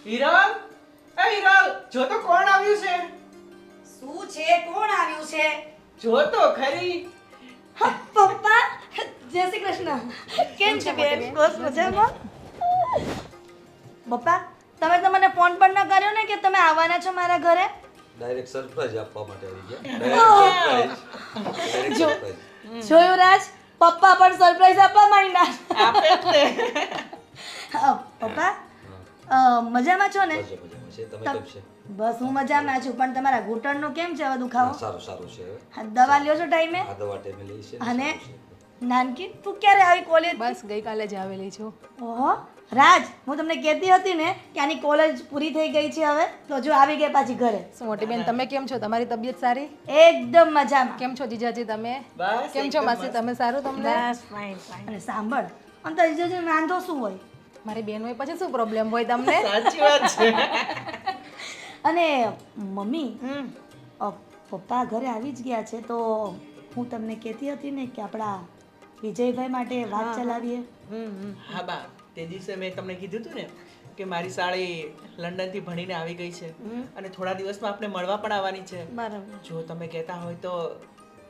હિરલ, એ હિરલ, જો તો કોણ આવ્યું છે? શું છે? કોણ આવ્યું છે? જો તો ખરી. પપ્પા, જય શ્રી કૃષ્ણ. કેમ છે બેન? બસ મજામાં. પપ્પા, તમે તો મને ફોન પણ ન કર્યો ને કે તમે આવવાના છો મારા ઘરે. ડાયરેક્ટ સરપ્રાઈઝ આપવા માટે આવી ગયા. ડાયરેક્ટ જો. સરપ્રાઈઝ. જોયું રાજ, પપ્પા પણ સરપ્રાઈઝ આપવા માંડ્યા. આપે જ તે. પપ્પા, મજામાં છો ને? મજામાં છે. તમે કેમ છે? બસ હું મજામાં છું, પણ તમારા ઘૂંટણનો કેમ છે હવે દુખાવો? સારું સારું છે હવે. હા, દવા લ્યો છો ટાઈમે? આ દવા ટાઈમે લઈ છે ને, અને સારું છે. નાનકી, તું ક્યારે આવી કોલેજ? બસ ગઈકાલે જ આવેલી છું. ઓહો રાજ, હું તમને કહેતી હતી ને કે આની કોલેજ પૂરી થઈ ગઈ છે હવે, તો જો આવી ગઈ પાછી ઘરે. શું મોટી બેન, તમે કેમ છો? તમારી તબિયત સારી? એકદમ મજામાં. કેમ છો જીજાજી તમે? બસ કેમ છો એકદમ માસી તમે? સારું તમને? અને સાંભળ, અને તો જીજાજી વાંધો શું હોય? મારી બેન હોય પછી શું પ્રોબ્લેમ હોય તમને? સાચી વાત છે. અને મમ્મી, પપ્પા ઘરે આવી જ ગયા છે, તો હું તમને કહેતી હતી ને કે આપણા વિજયભાઈ માટે વાત ચલાવીએ. હા બા, તે દિવસે મેં તમને કીધું હતું ને કે મારી સાળી લંડનથી ભણીને આવી ગઈ છે અને થોડા દિવસમાં આપણે મળવા પણ આવવાની છે. બરાબર. જો તમે કહેતા હોય તો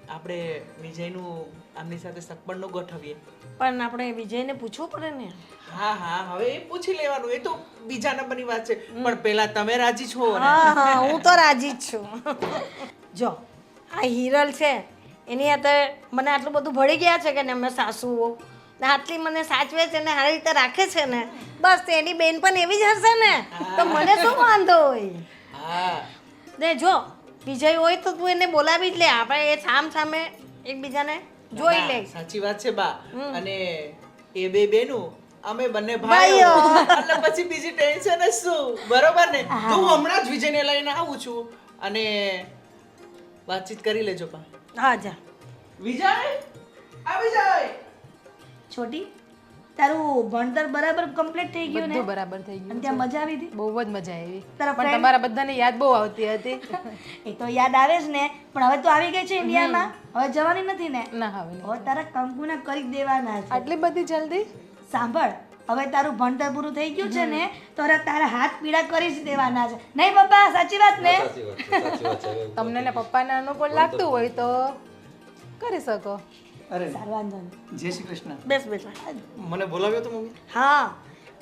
આપણે વિજયનું આમની સાથે સગપણનું ગોઠવીએ. પણ આપણે વિજયને પૂછવું પડે ને. હા હા, હવે એ પૂછી લેવાનું, એ તો બીજા નંબરની વાત છે, પણ પહેલા તમે રાજી છો ને? હા હા, હું તો રાજી જ છું. જો આ હિરલ છે એની હાથે મને આટલું બધું ભળી ગયા છે કે ને અમે સાસુઓ ને આટલી મને સાચવે છે ને સારી રીતે રાખે છે ને, બસ એની બેન પણ એવી જ હશે ને, તો મને શું વાંધો હોય. હા ને જો વિજય હોય તો તું એને બોલાવી જ લે, આપણે એ સામ સામે એકબીજાને જોઈ ના, લે. સાચી વાત છે બા. અને એ બે બેનું અમે બંને ભાઈઓ. ભાઈઓ એટલે પછી બીજી ટેન્શન જ શું, બરોબર ને? તો હું હમણાં જ વિજયને લઈને આવું છું અને વાતચીત કરી લેજો બા. હા જા. વિજય, આ વિજય. છોટી, તારું ભણતર બરાબર કમ્પ્લીટ થઈ ગયું ને? બધું બરાબર થઈ અને ગયું. ત્યાં મજા આવી હતી? બહુ જ મજા આવી. તારા પણ friend? તમારા બધાને યાદ બહુ આવતી હતી. એ તો યાદ આવે જ ને, પણ હવે તો આવી ગઈ છે ઇન્ડિયામાં, હવે જવાની નથી ને? ના હવે નહીં. હવે તારા કંકુના કરી જ દેવાના છે. આટલી બધી જલ્દી? સાંભળ, હવે તારું ભણતર પૂરું થઈ ગયું છે ને, તો હવે તારા હાથ પીડા કરી જ દેવાના છે. નહીં પપ્પા, સાચી વાત ને? સાચી વાત છે, સાચી વાત છે. હવે તમને ને પપ્પાને અનુકૂળ લાગતું હોય તો કરી શકો. અરે સારું, વાંધો નહીં. જય શ્રી કૃષ્ણ. બેસ બેટા. મને બોલાવ્યો તો મમ્મી? હા,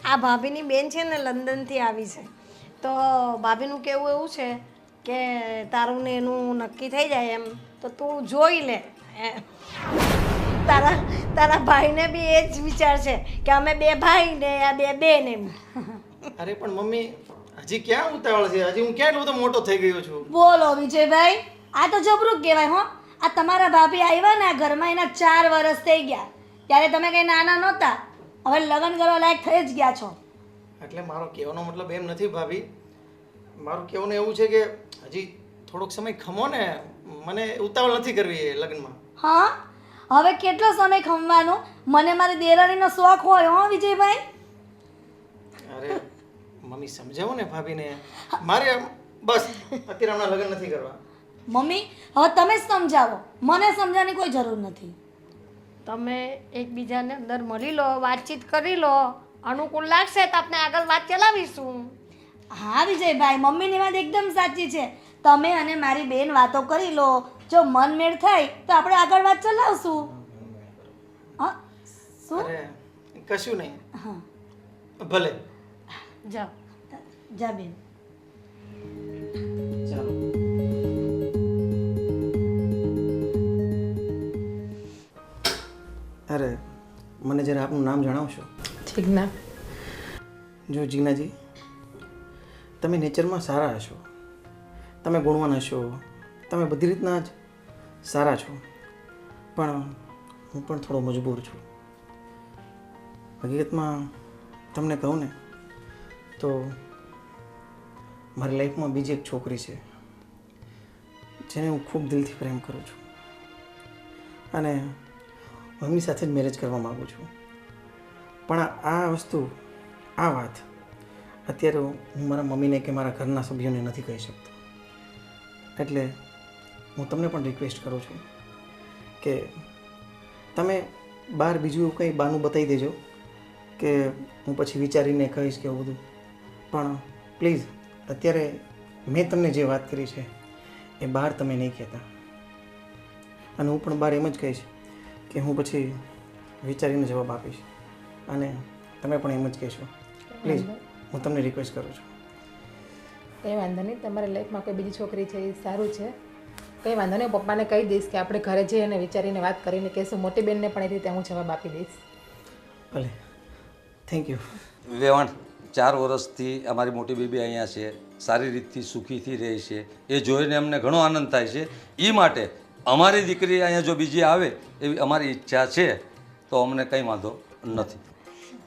આ ભાભીની બેન છે ને લંડનથી આવી છે, તો ભાભીનું કહેવું એવું છે કે તારું ને એનું નક્કી થઈ જાય એમ તો તું જોઈ લે. તારા તારા ભાઈને બી એ જ વિચાર છે કે અમે બે ભાઈ ને આ બે બેન એમ. અરે પણ મમ્મી હજી ક્યાં ઉતાવળ છે? હજી હું ક્યાં એટલો બધો મોટો થઈ ગયો છું? બોલો વિજયભાઈ, આ તો જબરું કહેવાય હો. આ તમારા ભાભી આવ્યા ને આ ઘરમાં એના 4 વર્ષ થઈ ગયા, ત્યારે તમે કઈ નાના નહોતા, હવે લગ્ન કરવા લાયક થઈ જ ગયા છો. એટલે મારો કહેવાનો મતલબ એમ નથી ભાભી, મારું કહેવાનું એવું છે કે હજી થોડોક સમય ખમો ને, મને ઉતાવળ નથી કરવી એ લગ્નમાં. હા, હવે કેટલો સમય ખમવાનો? મને મારી દેરાણીનો શોખ હોય હો વિજયભાઈ. અરે મમ્મી સમજાવો ને ભાભીને, મારે બસ અત્યારે હમણાં લગ્ન નથી કરવા. મમ્મી, હવે તમે જ સમજાવો, મને સમજાવવાની કોઈ જરૂર નથી. તમે એકબીજાને અંદર મળી લો, વાતચીત કરી લો, અનુકૂળ લાગશે તો આપણે આગળ વાત ચલાવીશું. હા વિજયભાઈ, મમ્મીની વાત એકદમ સાચી છે. તમે અને મારી બેન વાતો કરી લો, જો મન મેળ થાય તો આપણે આગળ વાત ચલાવશું. હા, શું? અરે કશું નહીં, હા, ભલે. જાઓ. જા બેન. ચાલો. અરે મને જરા આપનું નામ જણાવશો? ઠીક ના? જો જીનાજી, તમે નેચરમાં સારા હશો, તમે ગુણવાન હશો, તમે બધી રીતના જ સારા છો, પણ હું પણ થોડો મજબૂર છું. હકીકતમાં તમને કહું ને તો મારી લાઈફમાં બીજી એક છોકરી છે જેને હું ખૂબ દિલથી પ્રેમ કરું છું અને હું એમની સાથે જ મેરેજ કરવા માગું છું. પણ આ વસ્તુ, આ વાત અત્યારે હું મારા મમ્મીને કે મારા ઘરના સભ્યોને નથી કહી શકતો. એટલે હું તમને પણ રિક્વેસ્ટ કરું છું કે તમે બહાર બીજું એવું કંઈ બહાનું બતાવી દેજો કે હું પછી વિચારીને કહીશ કે એવું બધું, પણ પ્લીઝ અત્યારે મેં તમને જે વાત કરી છે એ બહાર તમે નહીં કહેતા. અને હું પણ બહાર એમ જ કહીશ કે હું પછી વિચારીને જવાબ આપીશ અને તમે પણ એમ જ કહેશો. પ્લીઝ હું તમને રિક્વેસ્ટ કરું છું. કંઈ વાંધો નહીં, તમારી લાઈફમાં કોઈ બીજી છોકરી છે એ સારું છે. કંઈ વાંધો નહીં, પપ્પાને કહી દઈશ કે આપણે ઘરે જઈએ અને વિચારીને વાત કરીને કહીશું. મોટી બેનને પણ એ રીતે હું જવાબ આપી દઈશ. ભલે, થેન્ક યુ. વેવાણ 4 વર્ષથી અમારી મોટી બેબી અહીંયા છે, સારી રીતથી સુખીથી રહે છે. એ જોઈને અમને ઘણો આનંદ થાય છે. એ માટે અમારી દીકરી અહીંયા જો બીજી આવે એવી અમારી ઈચ્છા છે તો અમને કંઈ વાંધો નથી.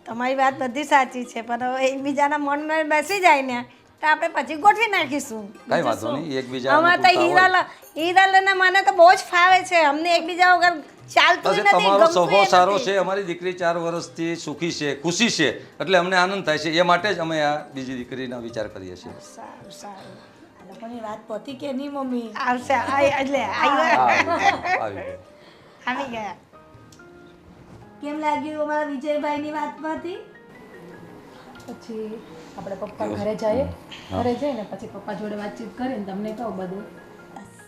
તમારી વાત બધી સાચી છે, પણ હવે એકબીજાના મનમાં બેસી જાય ને તો આપણે પછી ગોઠવી નાખીશું. કાંઈ વાંધો નહીં, એકબીજા અમારે તો હીરાલાલના મને તો બહુ જ ફાવે છે. અમને એકબીજા વગર ચાલતું નથી, તમારો ગમતું સ્વભાવ ય સારો નથી. છે. અમારી દીકરી 4 વર્ષથી સુખી છે, ખુશી છે, એટલે અમને આનંદ થાય છે. એ માટે જ અમે આ બીજી દીકરીનો વિચાર કરીએ છીએ. સારું સારું આ લોકોની વાત પતી કે નહીં મમ્મી? આવશે એટલે આવી ગયું. આવી ગયા. કેમ લાગ્યું અમારા વિજયભાઈની વાતમાંથી? પછી આપણે પપ્પા ઘરે જઈએ, ઘરે જઈને પછી પપ્પા જોડે વાતચીત કરીને તમને કહું બધું.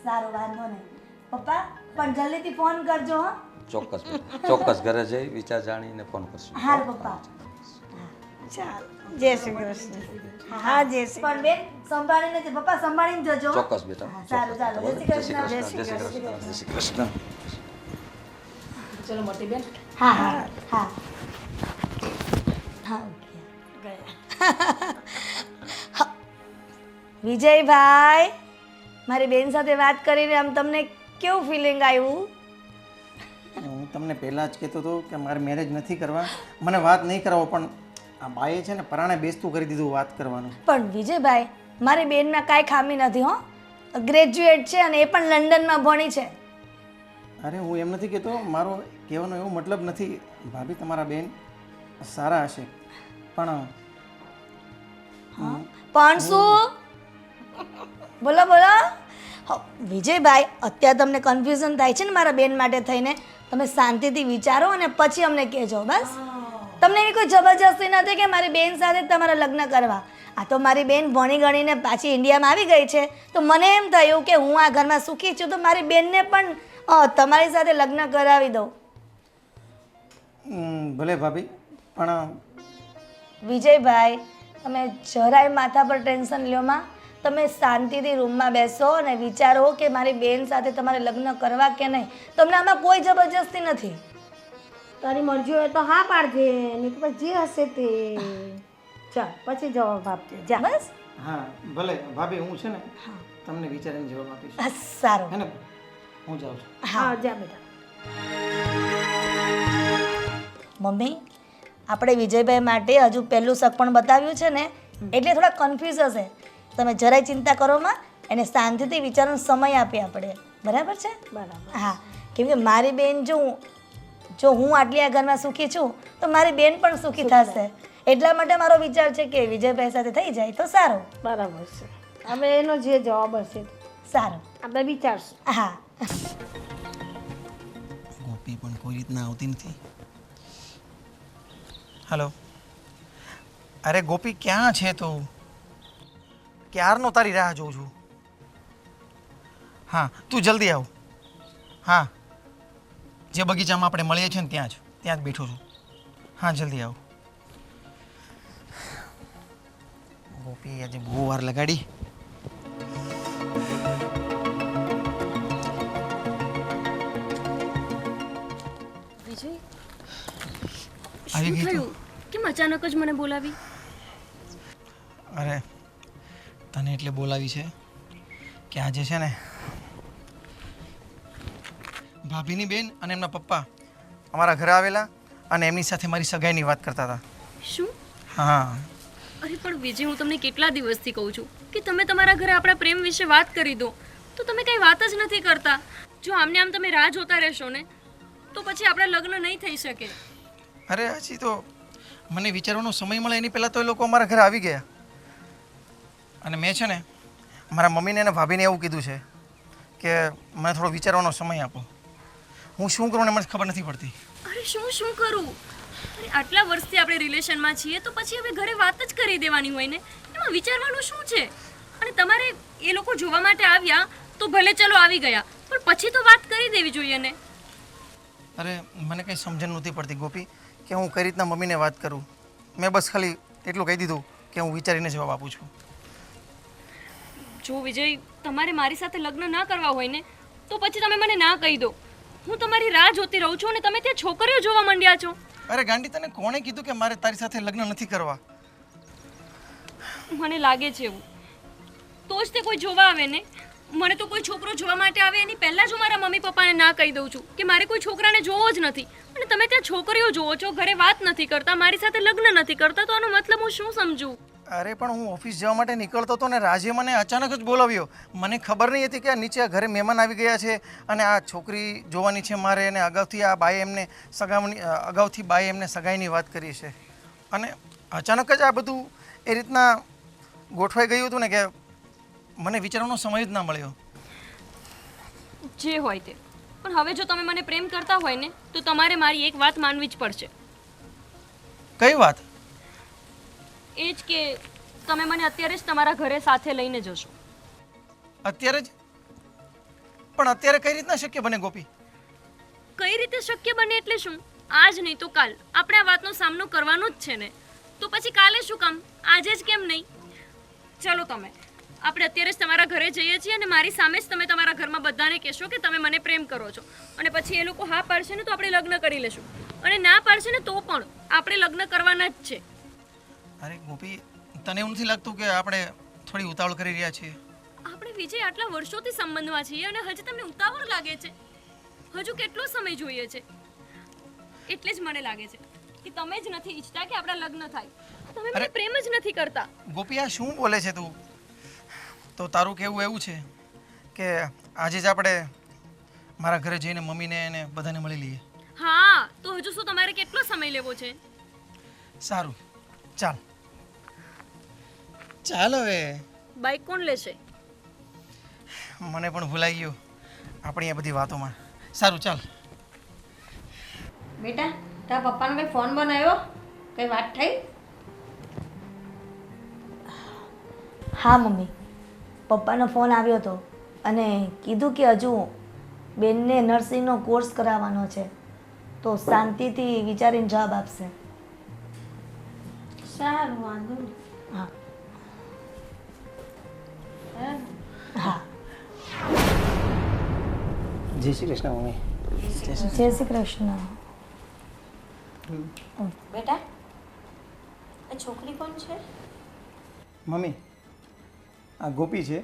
સારો, વાંધો નહીં. પપ્પા પણ જલ્દીથી ફોન કરજો હો. ચોક્કસ બેટા, ચોક્કસ ઘરે જઈ વિચાર જાણીને ફોન કરશું. હાલ પપ્પા. ચાલ, જય શ્રી કૃષ્ણ. હા, જય શ્રી પણ બેન સંભાળીને જ પપ્પા, સંભાળીને જજો. ચોક્કસ બેટા, હા, સારું, ચાલો. જય શ્રી કૃષ્ણ. જય શ્રી કૃષ્ણ, જય શ્રી કૃષ્ણ. ચલો મોટી બેન. હા હા હા હા. વિજયભાઈ, મારી બેન સાથે વાત કરીને આમ તમને કેવું ફિલિંગ આવ્યું? હું તમને પહેલાં જ કહેતો હતો કે મારે મેરેજ નથી કરવા, મને વાત નહીં કરાવો, પણ આ બાએ છે ને પરાણે બેસતું કરી દીધું વાત કરવાનું. પણ વિજયભાઈ, મારી બેનમાં કાંઈ ખામી નથી હો. ગ્રેજ્યુએટ છે અને એ પણ લંડનમાં ભણી છે. અરે હું એમ નથી કહેતો, મારો કહેવાનો એવો મતલબ નથી. ભાભી તમારા બેન સારા હશે, પણ પણ શું? બોલો બોલો. વિજયભાઈ, અત્યારે તમને કન્ફ્યુઝન થાય છે ને મારા બેન માટે થઈને. તમે શાંતિથી વિચારો અને પછી અમને કહેજો. બસ, તમને એવી કોઈ જબરજસ્તી નથી કે મારી બેન સાથે જ તમારા લગ્ન કરવા. આ તો મારી બેન ભણી ગણીને પાછી ઇન્ડિયામાં આવી ગઈ છે, તો મને એમ થયું કે હું આ ઘરમાં સુખી છું તો મારી બેનને પણ તમારી સાથે લગ્ન કરાવી દઉં. ભલે ભાભી, પણ વિજયભાઈ, તમે જરાય માથા પર ટેન્શન લ્યો માં. તમે શાંતિથી રૂમમાં બેસો અને વિચારો કે મારી બેન સાથે તમારે લગ્ન કરવા કે નહીં. તમને આમાં કોઈ જબરજસ્તી નથી. તારી મરજી હોય તો હા પાડજે, નહીં તો પછી જે હશે તે. ચાલ, પછી જવાબ આપજે. જા. બસ, હા ભલે ભાભી, હું છે ને તમને વિચારીને જવાબ આપીશ. બસ, સારું. હે ને, હું જાઉં છું. હા, જા બેટા. મમ્મી, આપણે વિજયભાઈ માટે હજુ પહેલું શક પણ બતાવ્યું છે ને, એટલે થોડા કન્ફ્યુઝ હશે. તમે જરાય ચિંતા કરો માં, એને શાંતિથી વિચારવાનો સમય આપીએ આપણે. બરાબર છે? બરાબર. હા, કેમ કે મારી બેન જો હું આટલી આ ઘરમાં સુખી છું તો મારી બેન પણ સુખી થશે. એટલા માટે મારો વિચાર છે કે વિજયભાઈ સાથે થઈ જાય તો સારું. બરાબર છે. હવે એનો જે જવાબ હશે સારું, આપણે વિચારશું. હા. ગોપી પણ કોઈ રીતના આવતી નથી. હલો, અરે ગોપી, ક્યાં છે તું? ક્યારનો તારી રાહ જોઉં છું. હા, તું જલ્દી આવ. હા, જે બગીચામાં આપણે મળીએ છીએ ને ત્યાં જ બેઠો છું. હા, જલ્દી આવ. ગોપી આજે બહુ વાર લગાડી. વિજય, આવી શું ગઈ તું? થયું? કેમ અચાનક જ મને બોલાવી? અરે તને એટલે બોલાવી છે કે આજે છે ને ભાભીની બેન અને એમના પપ્પા અમારા ઘરે આવેલા અને એમની સાથે મારી સગાઈની વાત કરતા હતા. શું? હા, અરે પણ વિજય, હું તમને કેટલા દિવસથી કહું છું કે તમે તમારા ઘરે આપણા પ્રેમ વિશે વાત કરી દો, તો તમે કંઈ વાત જ નથી કરતા. જો આમને આમ તમે રાહ જોતા રહેશો ને તો પછી આપણા લગ્ન નહીં થઈ શકે. અરે હજી તો મને વિચારવાનો સમય મળે એની પહેલાં તો એ લોકો અમારા ઘરે આવી ગયા. અને મેં છે ને મારા મમ્મીને અને ભાભીને એવું કીધું છે કે મને થોડો વિચારવાનો સમય આપો. હું શું કરું ને મને ખબર નથી પડતી. અરે શું કરું? અરે આટલા વર્ષથી આપણે રિલેશનમાં છીએ તો પછી હવે ઘરે વાત જ કરી દેવાની હોય ને. એમાં એમાં વિચારવાનું શું છે? અને તમારે એ લોકો જોવા માટે આવ્યા તો ભલે ચલો આવી ગયા, પણ પછી તો વાત કરી દેવી જોઈએ ને. અરે મને કંઈ સમજણ નહોતી પડતી ગોપી કે હું કઈ રીતના મમ્મીને વાત કરું. મેં બસ ખાલી એટલું કહી દીધું કે હું વિચારીને જવાબ આપું છું. જો વિજય, તમારે મારી સાથે લગ્ન ના કરવા હોય ને તો પછી તમે મને ના કહી દો. હું તમારી રાહ જોતી રહું છું અને તમે ત્યાં છોકરીઓ જોવા માંડ્યા છો. અરે ગાંડી, તને કોણે કીધું કે મારે તારી સાથે લગ્ન નથી કરવા? મને લાગે છે એવું. તો જ તે કોઈ જોવા આવે ને. મને તો કોઈ છોકરો જોવા માટે આવે એની પહેલાં જ હું મારા મમ્મી પપ્પાને ના કહી દઉં છું કે મારે કોઈ છોકરાને જોવો જ નથી. અને તમે ત્યાં છોકરીઓ જોવો છો, ઘરે વાત નથી કરતા, મારી સાથે લગ્ન નથી કરતા, તો આનો મતલબ હું શું સમજું? અરે પણ હું ઓફિસ જવા માટે નીકળતો હતો ને રાજે મને અચાનક જ બોલાવ્યો. મને ખબર નહીં હતી કે આ નીચે ઘરે મહેમાન આવી ગયા છે અને આ છોકરી જોવાની છે મારે, અને અગાઉથી આ બાએ એમને સગાઈની વાત કરી છે. અને અચાનક જ આ બધું એ રીતના ગોઠવાઈ ગયું હતું ને કે મને વિચારવાનો સમય જ ના મળ્યો. જે હોય તે. પણ હવે જો તમે મને પ્રેમ કરતા હોય ને તો તમારે મારી એક વાત માનવી જ પડશે. કઈ વાત? એ જ કે તમે મને અત્યારે જ તમારા ઘરે સાથે લઈને જશો. અત્યારે જ? પણ અત્યારે કઈ રીતના શક્ય બને ગોપી? કઈ રીતે શક્ય બને એટલે શું? આજ નહીં તો કાલ આપણે આ વાતનો સામનો કરવાનો જ છે ને. તો પછી કાલે શું કામ? આજે જ કેમ નહીં? ચલો તમે, આપણે અત્યારે જ તમારા ઘરે જઈએ છીએ અને મારી સામે જ તમે તમારા ઘરમાં બધાને કહેશો કે તમે મને પ્રેમ કરો છો. અને પછી એ લોકો હા પાડશે ને તો આપણે લગ્ન કરી લેશું, અને ના પાડશે ને તો પણ આપણે લગ્ન કરવાના જ છે. અરે ગોપી, તને એવું નથી લાગતું કે આપણે થોડી ઉતાવળ કરી રહ્યા છીએ? આપણે વિજય આટલા વર્ષોથી સંબંધમાં છીએ અને હજી તમને ઉતાવળ લાગે છે? હજુ કેટલો સમય જોઈએ છે? એટલે જ મને લાગે છે કે તમે જ નથી ઈચ્છતા કે આપણા લગ્ન થાય. તમે મને પ્રેમ જ નથી કરતા. ગોપી, આ શું બોલે છે તું? તો તારું કહેવું એવું છે કે આજે જ આપણે મારા ઘરે જઈને મમ્મીને અને બધાને મળી લઈએ? હા, તો હજુ શું તમારે કેટલો સમય લેવો છે? સારું, ચાલ ચાલ. હવે બાઈક કોણ લેશે? મને પણ ભૂલાઈ ગયું આપણી આ બધી વાતોમાં. સારું, ચાલ. બેટા, તારા પપ્પાનો કંઈ ફોન બનાવ્યો? કંઈ વાત થઈ? હા મમ્મી, પપ્પાનો ફોન આવ્યો હતો અને કીધું કે હજુ બેનને નર્સિંગનો કોર્સ કરાવવાનો છે, તો શાંતિથી વિચારીને જવાબ આપશે. સારું, વાંધો નહીં. હા હા. હા. જય શ્રી કૃષ્ણ મમ્મી. જય શ્રી કૃષ્ણ. બેટા, આ છોકરી કોણ છે? મમ્મી, આ ગોપી છે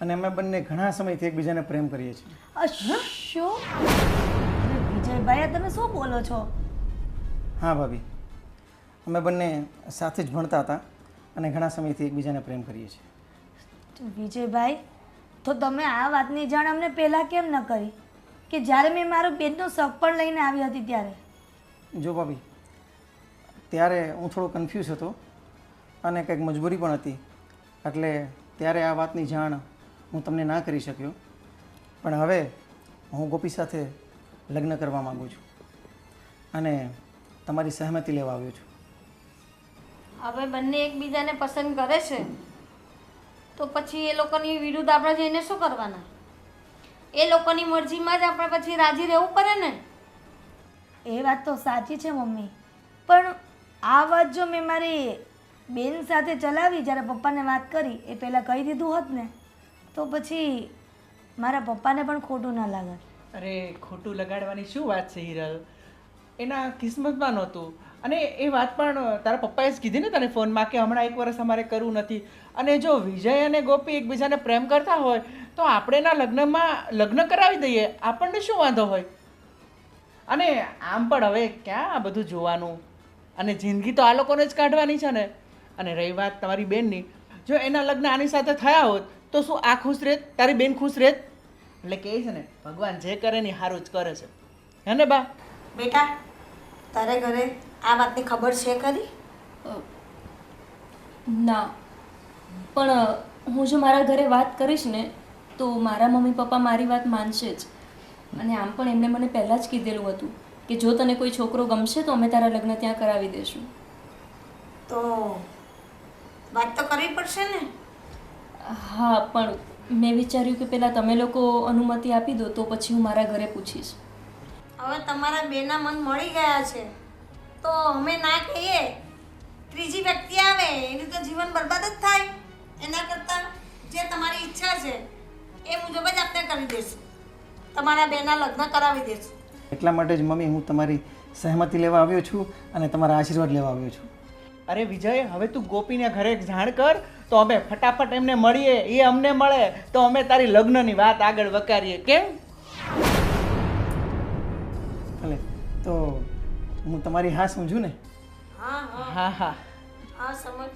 અને અમે બંને ઘણા સમયથી એકબીજાને પ્રેમ કરીએ છીએ. શું? અરે વિજયભાઈ, તમે શું બોલો છો? હા ભાભી, અમે બંને સાથે જ ભણતા હતા અને ઘણા સમયથી એકબીજાને પ્રેમ કરીએ છીએ. વિજયભાઈ, તો તમે આ વાતની જાણ અમને પહેલાં કેમ ન કરી કે જ્યારે મેં મારો બેનનો શક પણ લઈને આવી હતી ત્યારે? જો ભાભી, ત્યારે હું થોડો કન્ફ્યુઝ હતો અને કંઈક મજબૂરી પણ હતી, એટલે ત્યારે આ વાતની જાણ હું તમને ના કરી શક્યો. પણ હવે હું ગોપી સાથે લગ્ન કરવા માગું છું અને તમારી સહમતિ લેવા આવ્યો છું. હવે બંને એકબીજાને પસંદ કરે છે તો પછી એ લોકોની વિરુદ્ધ આપણે જઈને શું કરવાના? એ લોકોની મરજીમાં જ આપણે પછી રાજી રહેવું પડે ને. એ વાત તો સાચી છે મમ્મી, પણ આ વાત જો મેં મારી બેન સાથે ચલાવી, જ્યારે પપ્પાને વાત કરી એ પહેલાં કહી દીધું હોત ને તો પછી મારા પપ્પાને પણ ખોટું ના લાગત. અરે ખોટું લગાડવાની શું વાત છે હિરલ? એના કિસ્મતમાં નહોતું. અને એ વાત પણ તારા પપ્પાએ જ કીધી ને તને ફોનમાં કે હમણાં 1 વર્ષ અમારે કરવું નથી. અને જો વિજય અને ગોપી એકબીજાને પ્રેમ કરતા હોય તો આપણે એના લગ્ન કરાવી દઈએ, આપણને શું વાંધો હોય? અને આમ પણ હવે ક્યાં આ બધું જોવાનું? અને જિંદગી તો આ લોકોને જ કાઢવાની છે ને. અને રહી વાત તમારી બેનની, જો એના લગ્ન આની સાથે થયા હોત તો શું આ ખુશ રહેત? તારી બેન ખુશ રહેત? એટલે કહે છે ને, ભગવાન જે કરે ને હારું જ કરે છે, હે ને બા? બેટા, તારે ઘરે આ વાતની ખબર છે ખરી? ના, પણ હું જો મારા ઘરે વાત કરીશ ને તો મારા મમ્મી પપ્પા મારી વાત માનશે જ. અને આમ પણ એમણે મને પહેલાં જ કીધેલું હતું કે જો તને કોઈ છોકરો ગમશે તો અમે તારા લગ્ન ત્યાં કરાવી દઈશું. તો વાત તો કરવી પડશે ને. હા પણ મેં વિચાર્યું કે પહેલાં તમે લોકો અનુમતિ આપી દો તો પછી હું મારા ઘરે પૂછીશ. હવે તમારા બેના મન મળી ગયા છે તો અમે ના કહીએ, ત્રીજી વ્યક્તિ આવે એની તો જીવન બરબાદ જ થાય. એના કરતાં જે તમારી ઈચ્છા છે એ મુજબ જ આપણે કરી દઈશું. તમારા બેના લગ્ન કરાવી દઈશું. એટલા માટે જ મમ્મી હું તમારી સહેમતી લેવા આવ્યો છું અને તમારા આશીર્વાદ લેવા આવ્યો છું. અરે વિજય, હવે તું ગોપીને ઘરે જાણ કર તો અમે ફટાફટ એમને મળીએ, એ અમને મળે તો અમે તારી લગ્નની વાત આગળ વકારીએ. કેમ? ભલે તો હું તમારી હા સમજું ને? હા હા હા હા હા સમજ.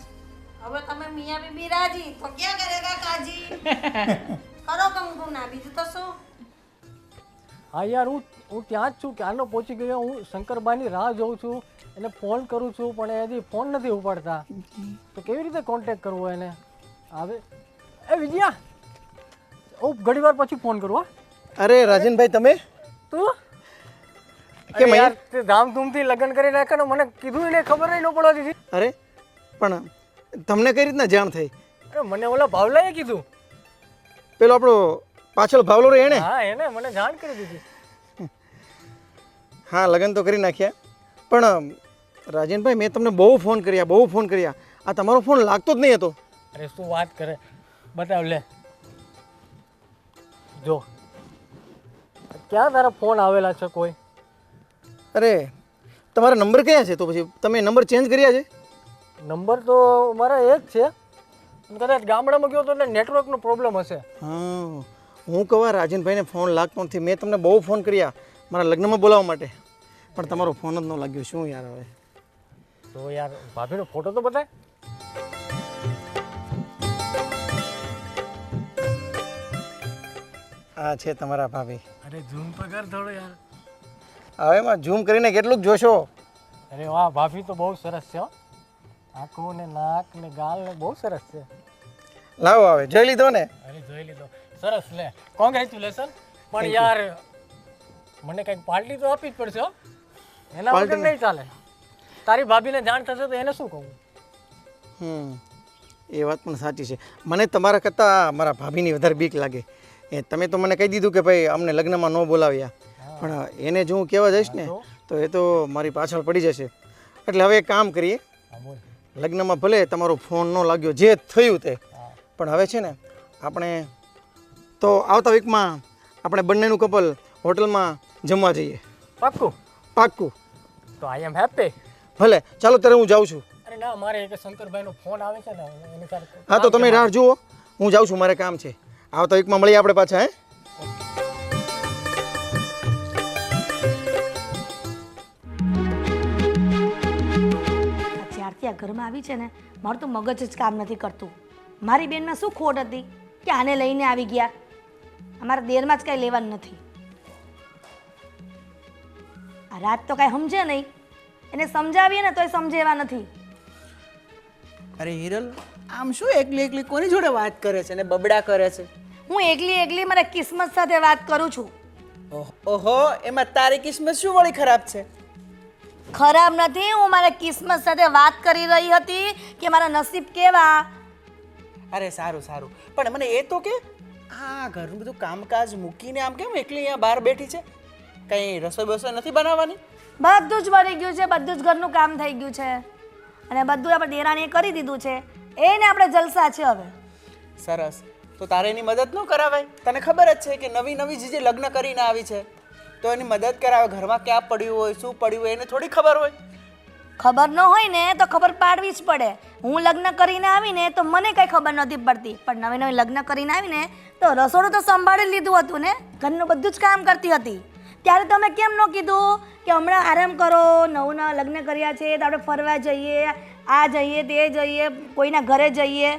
હવે તમે મિયા બીબી રાજી તો ક્યાં કરેગા કાજી. કરો કંકુ ના, બીજું તો શું. હા યાર, હું ત્યાં જ છું, ક્યારનો પહોંચી ગયો. હું શંકરબાની રાહ જોઉં છું, એને ફોન કરું છું પણ એ હજી ફોન નથી ઉપાડતા. તો કેવી રીતે કોન્ટેક્ટ કરવો એને? આવે એ વિજયા, હું ઘણી વાર પછી ફોન કરું. હા અરે રાજનભાઈ, તમે તું કેમ યાર તે ધામધૂમથી લગ્ન કરી નાખ્યા ને મને કીધું એને ખબર નહીં ન પડવા દીધી. અરે પણ તમને કઈ રીતના જાણ થઈ? અરે મને ઓલા ભાવલાએ કીધું. પેલો આપણો પાછળ ભાવલો રે એને? હા એને મને જાણ કરી દીધી. હા, લગ્ન તો કરી નાખ્યા. પણ રાજનભાઈ, મેં તમને બહુ ફોન કર્યા. આ તમારો ફોન લાગતો જ નહીં હતો. અરે શું વાત કરે, બતાવ લે. જો ક્યાં તારા ફોન આવેલા છે કોઈ? અરે તમારા નંબર કયા છે? તો પછી તમે નંબર ચેન્જ કર્યા છે? નંબર તો મારા એ જ છે, કદાચ ગામડામાં ગયો તો એટલે નેટવર્કનો પ્રોબ્લેમ હશે. હા, હું કહું રાજનભાઈને ફોન લાગતો નથી. મેં તમને બહુ ફોન કર્યા મારા લગ્નમાં બોલાવવા માટે, પણ તમારો ફોન જ ન લાગ્યો. શું યાર હવે? તો યાર ભાભીનો ફોટો તો બતાય. આ છે તમારા ભાભી. અરે ઝૂમ તો કર થોડો યાર. હવે એમાં ઝૂમ કરીને કેટલુંક જોશો? અરે વાહ, ભાભી તો બહુ સરસ છે હો. આંખો ને નાક ને ગાલ ને બહુ સરસ છે. લાવો, હવે જોઈ લીધો ને? અરે જોઈ લીધો, સરસ. લે કોંગ્રેચ્યુલેશન. પણ યાર મને કંઈક પાર્ટી તો આપવી જ પડશે હો. એના વગર નહીં ચાલે. તારી ભાભીને જાણ થશે તો એને શું કહું? એ વાત પણ સાચી છે. મને તમારા કરતાં મારા ભાભીની વધારે બીક લાગે. તમે તો મને કહી દીધું કે ભાઈ અમને લગ્નમાં ન બોલાવ્યા, પણ એને જો હું કહેવા જઈશ ને તો એ તો મારી પાછળ પડી જશે. એટલે હવે એક કામ કરીએ, લગ્નમાં ભલે તમારો ફોન ન લાગ્યો, જે થયું તે, પણ હવે છે ને આપણે તો આવતા વીકમાં આપણે બંનેનું કપલ હોટલમાં જમવા જઈએ. પાક્કું? પાક્કું. તો આઈ એમ હેપી. ભલે, ચાલો ત્યારે હું જાઉં છું. અરે ના, મારે એક શંકરભાઈનો ફોન આવે છે ને એની સાથે. હા, તો તમે રાહ જુઓ, હું જાઉં છું, મારે કામ છે. આવતા વીકમાં મળીએ આપણે પાછા. જ્યારથી આ ઘરમાં આવી છે ને, મારું તો મગજ જ કામ નથી કરતું. મારી બેનમાં શું ખોટ હતી કે આને લઈને આવી ગયા? અમારા દેરમાં જ કાંઈ લેવાનું નથી. આ રાત તો કાંઈ સમજે નહીં, એને સમજાવીએ ને તોય સમજે એવા નથી. અરે હિરલ, આમ શું એકલી એકલી કોની જોડે વાત કરે છે ને બબડા કરે છે? હું એકલી મારા કિસ્મત સાથે વાત કરું છું. ઓહો, એમાં તારી કિસ્મત શું વળી ખરાબ છે? ખરાબ નથી, હું મારા કિસ્મત સાથે વાત કરી રહી હતી કે મારા નસીબ કેવા. અરે સારું સારું, પણ મને એ તો કે આ ઘરનું બધું કામકાજ મૂકીને આમ કેમ એકલી અહીંયા બહાર બેઠી છે? કંઈ રસોઈ બસોઈ નથી બનાવવાની? બધું જ બની ગયું છે, બધું જ ઘરનું કામ થઈ ગયું છે અને બધું આપણે દેરાણીએ કરી દીધું છે. એને આપણે જલસા છે હવે. સરસ, તો તારે એની મદદ ન કરાવાય? તને ખબર જ છે કે નવી નવી જે લગ્ન કરીને આવી છે તો એની મદદ કરાવે. ઘરમાં ક્યાં પડ્યું હોય, શું પડ્યું હોય એને થોડી ખબર હોય? ખબર ન હોય ને તો ખબર પાડવી જ પડે. હું લગ્ન કરીને આવીને તો મને કંઈ ખબર નથી પડતી, પણ નવી લગ્ન કરીને આવીને તો રસોડું તો સંભાળી લીધું હતું ને, ઘરનું બધું જ કામ કરતી હતી. ત્યારે તમે કેમ ન કીધું કે હમણાં આરામ કરો, નવું લગ્ન કર્યા છે તો આપણે ફરવા જઈએ, આ જઈએ તે જઈએ, કોઈના ઘરે જઈએ?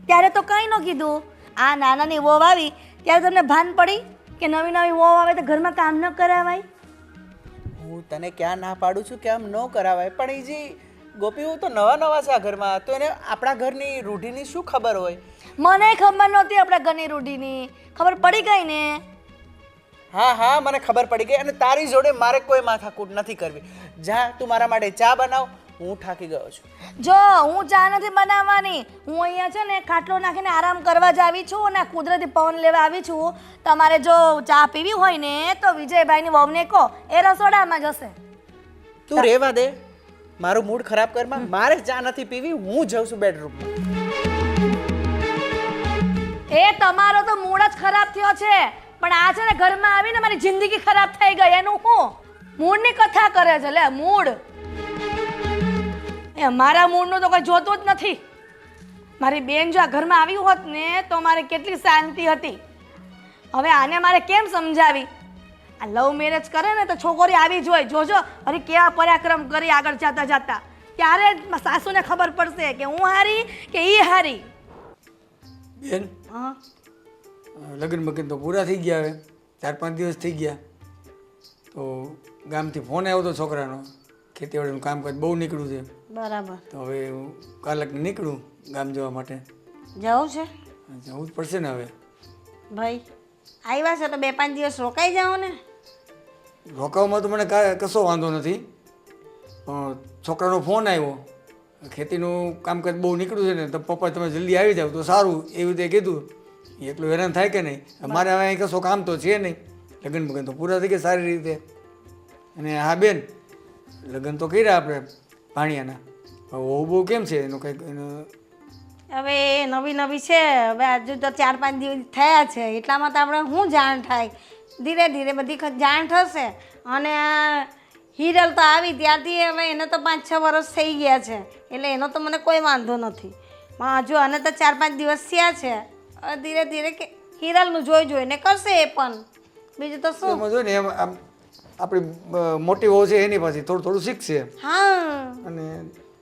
ત્યારે તો કંઈ ન કીધું. આ નાનાની વહુ આવી ત્યારે તમને ભાન પડી કે નવી વહુ આવે તો ઘરમાં કામ ન કરાવાય? હું તને ક્યાં ના પાડું છું કે આમ ન કરાવાય, પણ એ જે ગોપી હું તો નવા છે આ ઘરમાં, તો એને આપણા ઘરની રૂઢીની શું ખબર હોય? મને ખબર નહોતી આપણા ઘરની રૂઢીની. ખબર પડી ગઈ ને? હા હા, મને ખબર પડી ગઈ. અને તારી જોડે મારે કોઈ માથાકૂટ નથી કરવી. જા, તું મારા માટે ચા બનાવ, હું થાકી ગયો છું. જો હું ચા નથી બનાવવાની, હું અહીંયા છે ને ખાટલો નાખીને આરામ કરવા જ આવી છું અને કુદરતી પવન લેવા આવી છું. તમારે જો ચા પીવી હોય ને તો વિજયભાઈની વહુને કહો, એ રસોડામાં જશે. તું રહેવા દે, મારું મૂડ ખરાબ કરમાં. મારે ચા નથી પીવી, હું જઉં છું બેડરૂમમાં. એ તમારો તો મૂડ જ ખરાબ થયો છે, પણ આ છે ને ઘરમાં આવીને મારી જિંદગી ખરાબ થઈ ગઈ. એનું હું મૂડની કથા કરે છે. લે મૂડ, એ મારા મૂડનું તો કોઈ જોતું જ નથી. મારી બેન જો આ ઘરમાં આવી હોત ને તો મારે કેટલી શાંતિ હતી. હવે આને મારે કેમ સમજાવી? આ લવ મેરેજ કરે ને તો છોકરી આવી જ હોય. જોજો અરે કેવા પરાક્રમ કરી આગળ જતા જતા, ત્યારે જ સાસુને ખબર પડશે કે હું હારી કે ઈ હારી. બેન, હા, લગ્ન બગન તો પૂરા થઈ ગયા. હવે 4-5 દિવસ થઈ ગયા તો ગામથી ફોન આવ્યો હતો છોકરાનો, ખેતીવાડીનું કામકાજ બહુ નીકળ્યું છે. બરાબર. તો હવે હું કાલે નીકળું ગામ જવા માટે. જવું છે જવું જ પડશે ને હવે. ભાઈ? આવ્યા છે તો 2-5 દિવસ રોકાઈ જાઓ ને. રોકાવામાં તો મને કશો વાંધો નથી, પણ છોકરાનો ફોન આવ્યો, ખેતીનું કામકાજ બહુ નીકળ્યું છે ને તો પપ્પા તમે જલ્દી આવી જાવ તો સારું, એવી રીતે કીધું. એટલું હેરાન થાય કે નહીં? મારે હવે અહીં કશો કામ તો છે નહીં, લગ્ન બગન તો પૂરા થઈ ગયા સારી રીતે. અને હા બેન, લગ્ન તો કર્યા આપણે ભાણિયાના, બહુ બહુ કેમ છે એનું કંઈક હવે નવી નવી છે, હવે હજુ તો 4-5 દિવસ થયા છે, એટલામાં તો આપણે શું જાણ થાય? ધીરે ધીરે બધી જાણ થશે. અને આ હિરલ તો આવી ત્યારથી હવે એને તો 5-6 વર્ષ થઈ ગયા છે, એટલે એનો તો મને કોઈ વાંધો નથી. પણ હજુ આને તો 4-5 દિવસ થયા છે. હવે ધીરે ધીરે કે હિરલનું જોઈને કરશે એ પણ. બીજું તો શું? એમાં જો ને એમ આમ આપણી મોટી વહુ છે એની પાસે થોડું થોડું શીખશે. હા, અને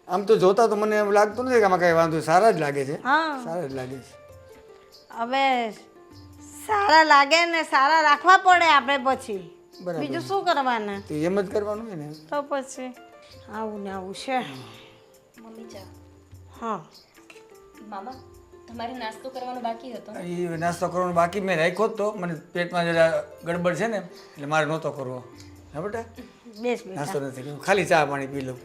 આમ તો જોતા તો મને એમ લાગતું નથી કે આમાં કાંઈ વાંધો, સારા જ લાગે છે. હા. સારા જ લાગે છે. હવે સારા લાગે ને સારા રાખવા પડે આપણે પછી. બરાબર. બીજું શું કરવાના? તો એમ જ કરવાનું હોય ને. તો પછી આવું ને આવું છે. મમ્મી ચા. હા, મામા તમારે નાસ્તો કરવાનો બાકી હતો. એ નાસ્તો કરવાનો બાકી મેં રાખ્યો જ તો, મને પેટમાં જરા ગડબડ છે ને એટલે મારે નહોતો કરવો. હા બેટા, બેસ બેટા. નાસ્તો નથી કર્યો, ખાલી ચા પાણી પી લઉં.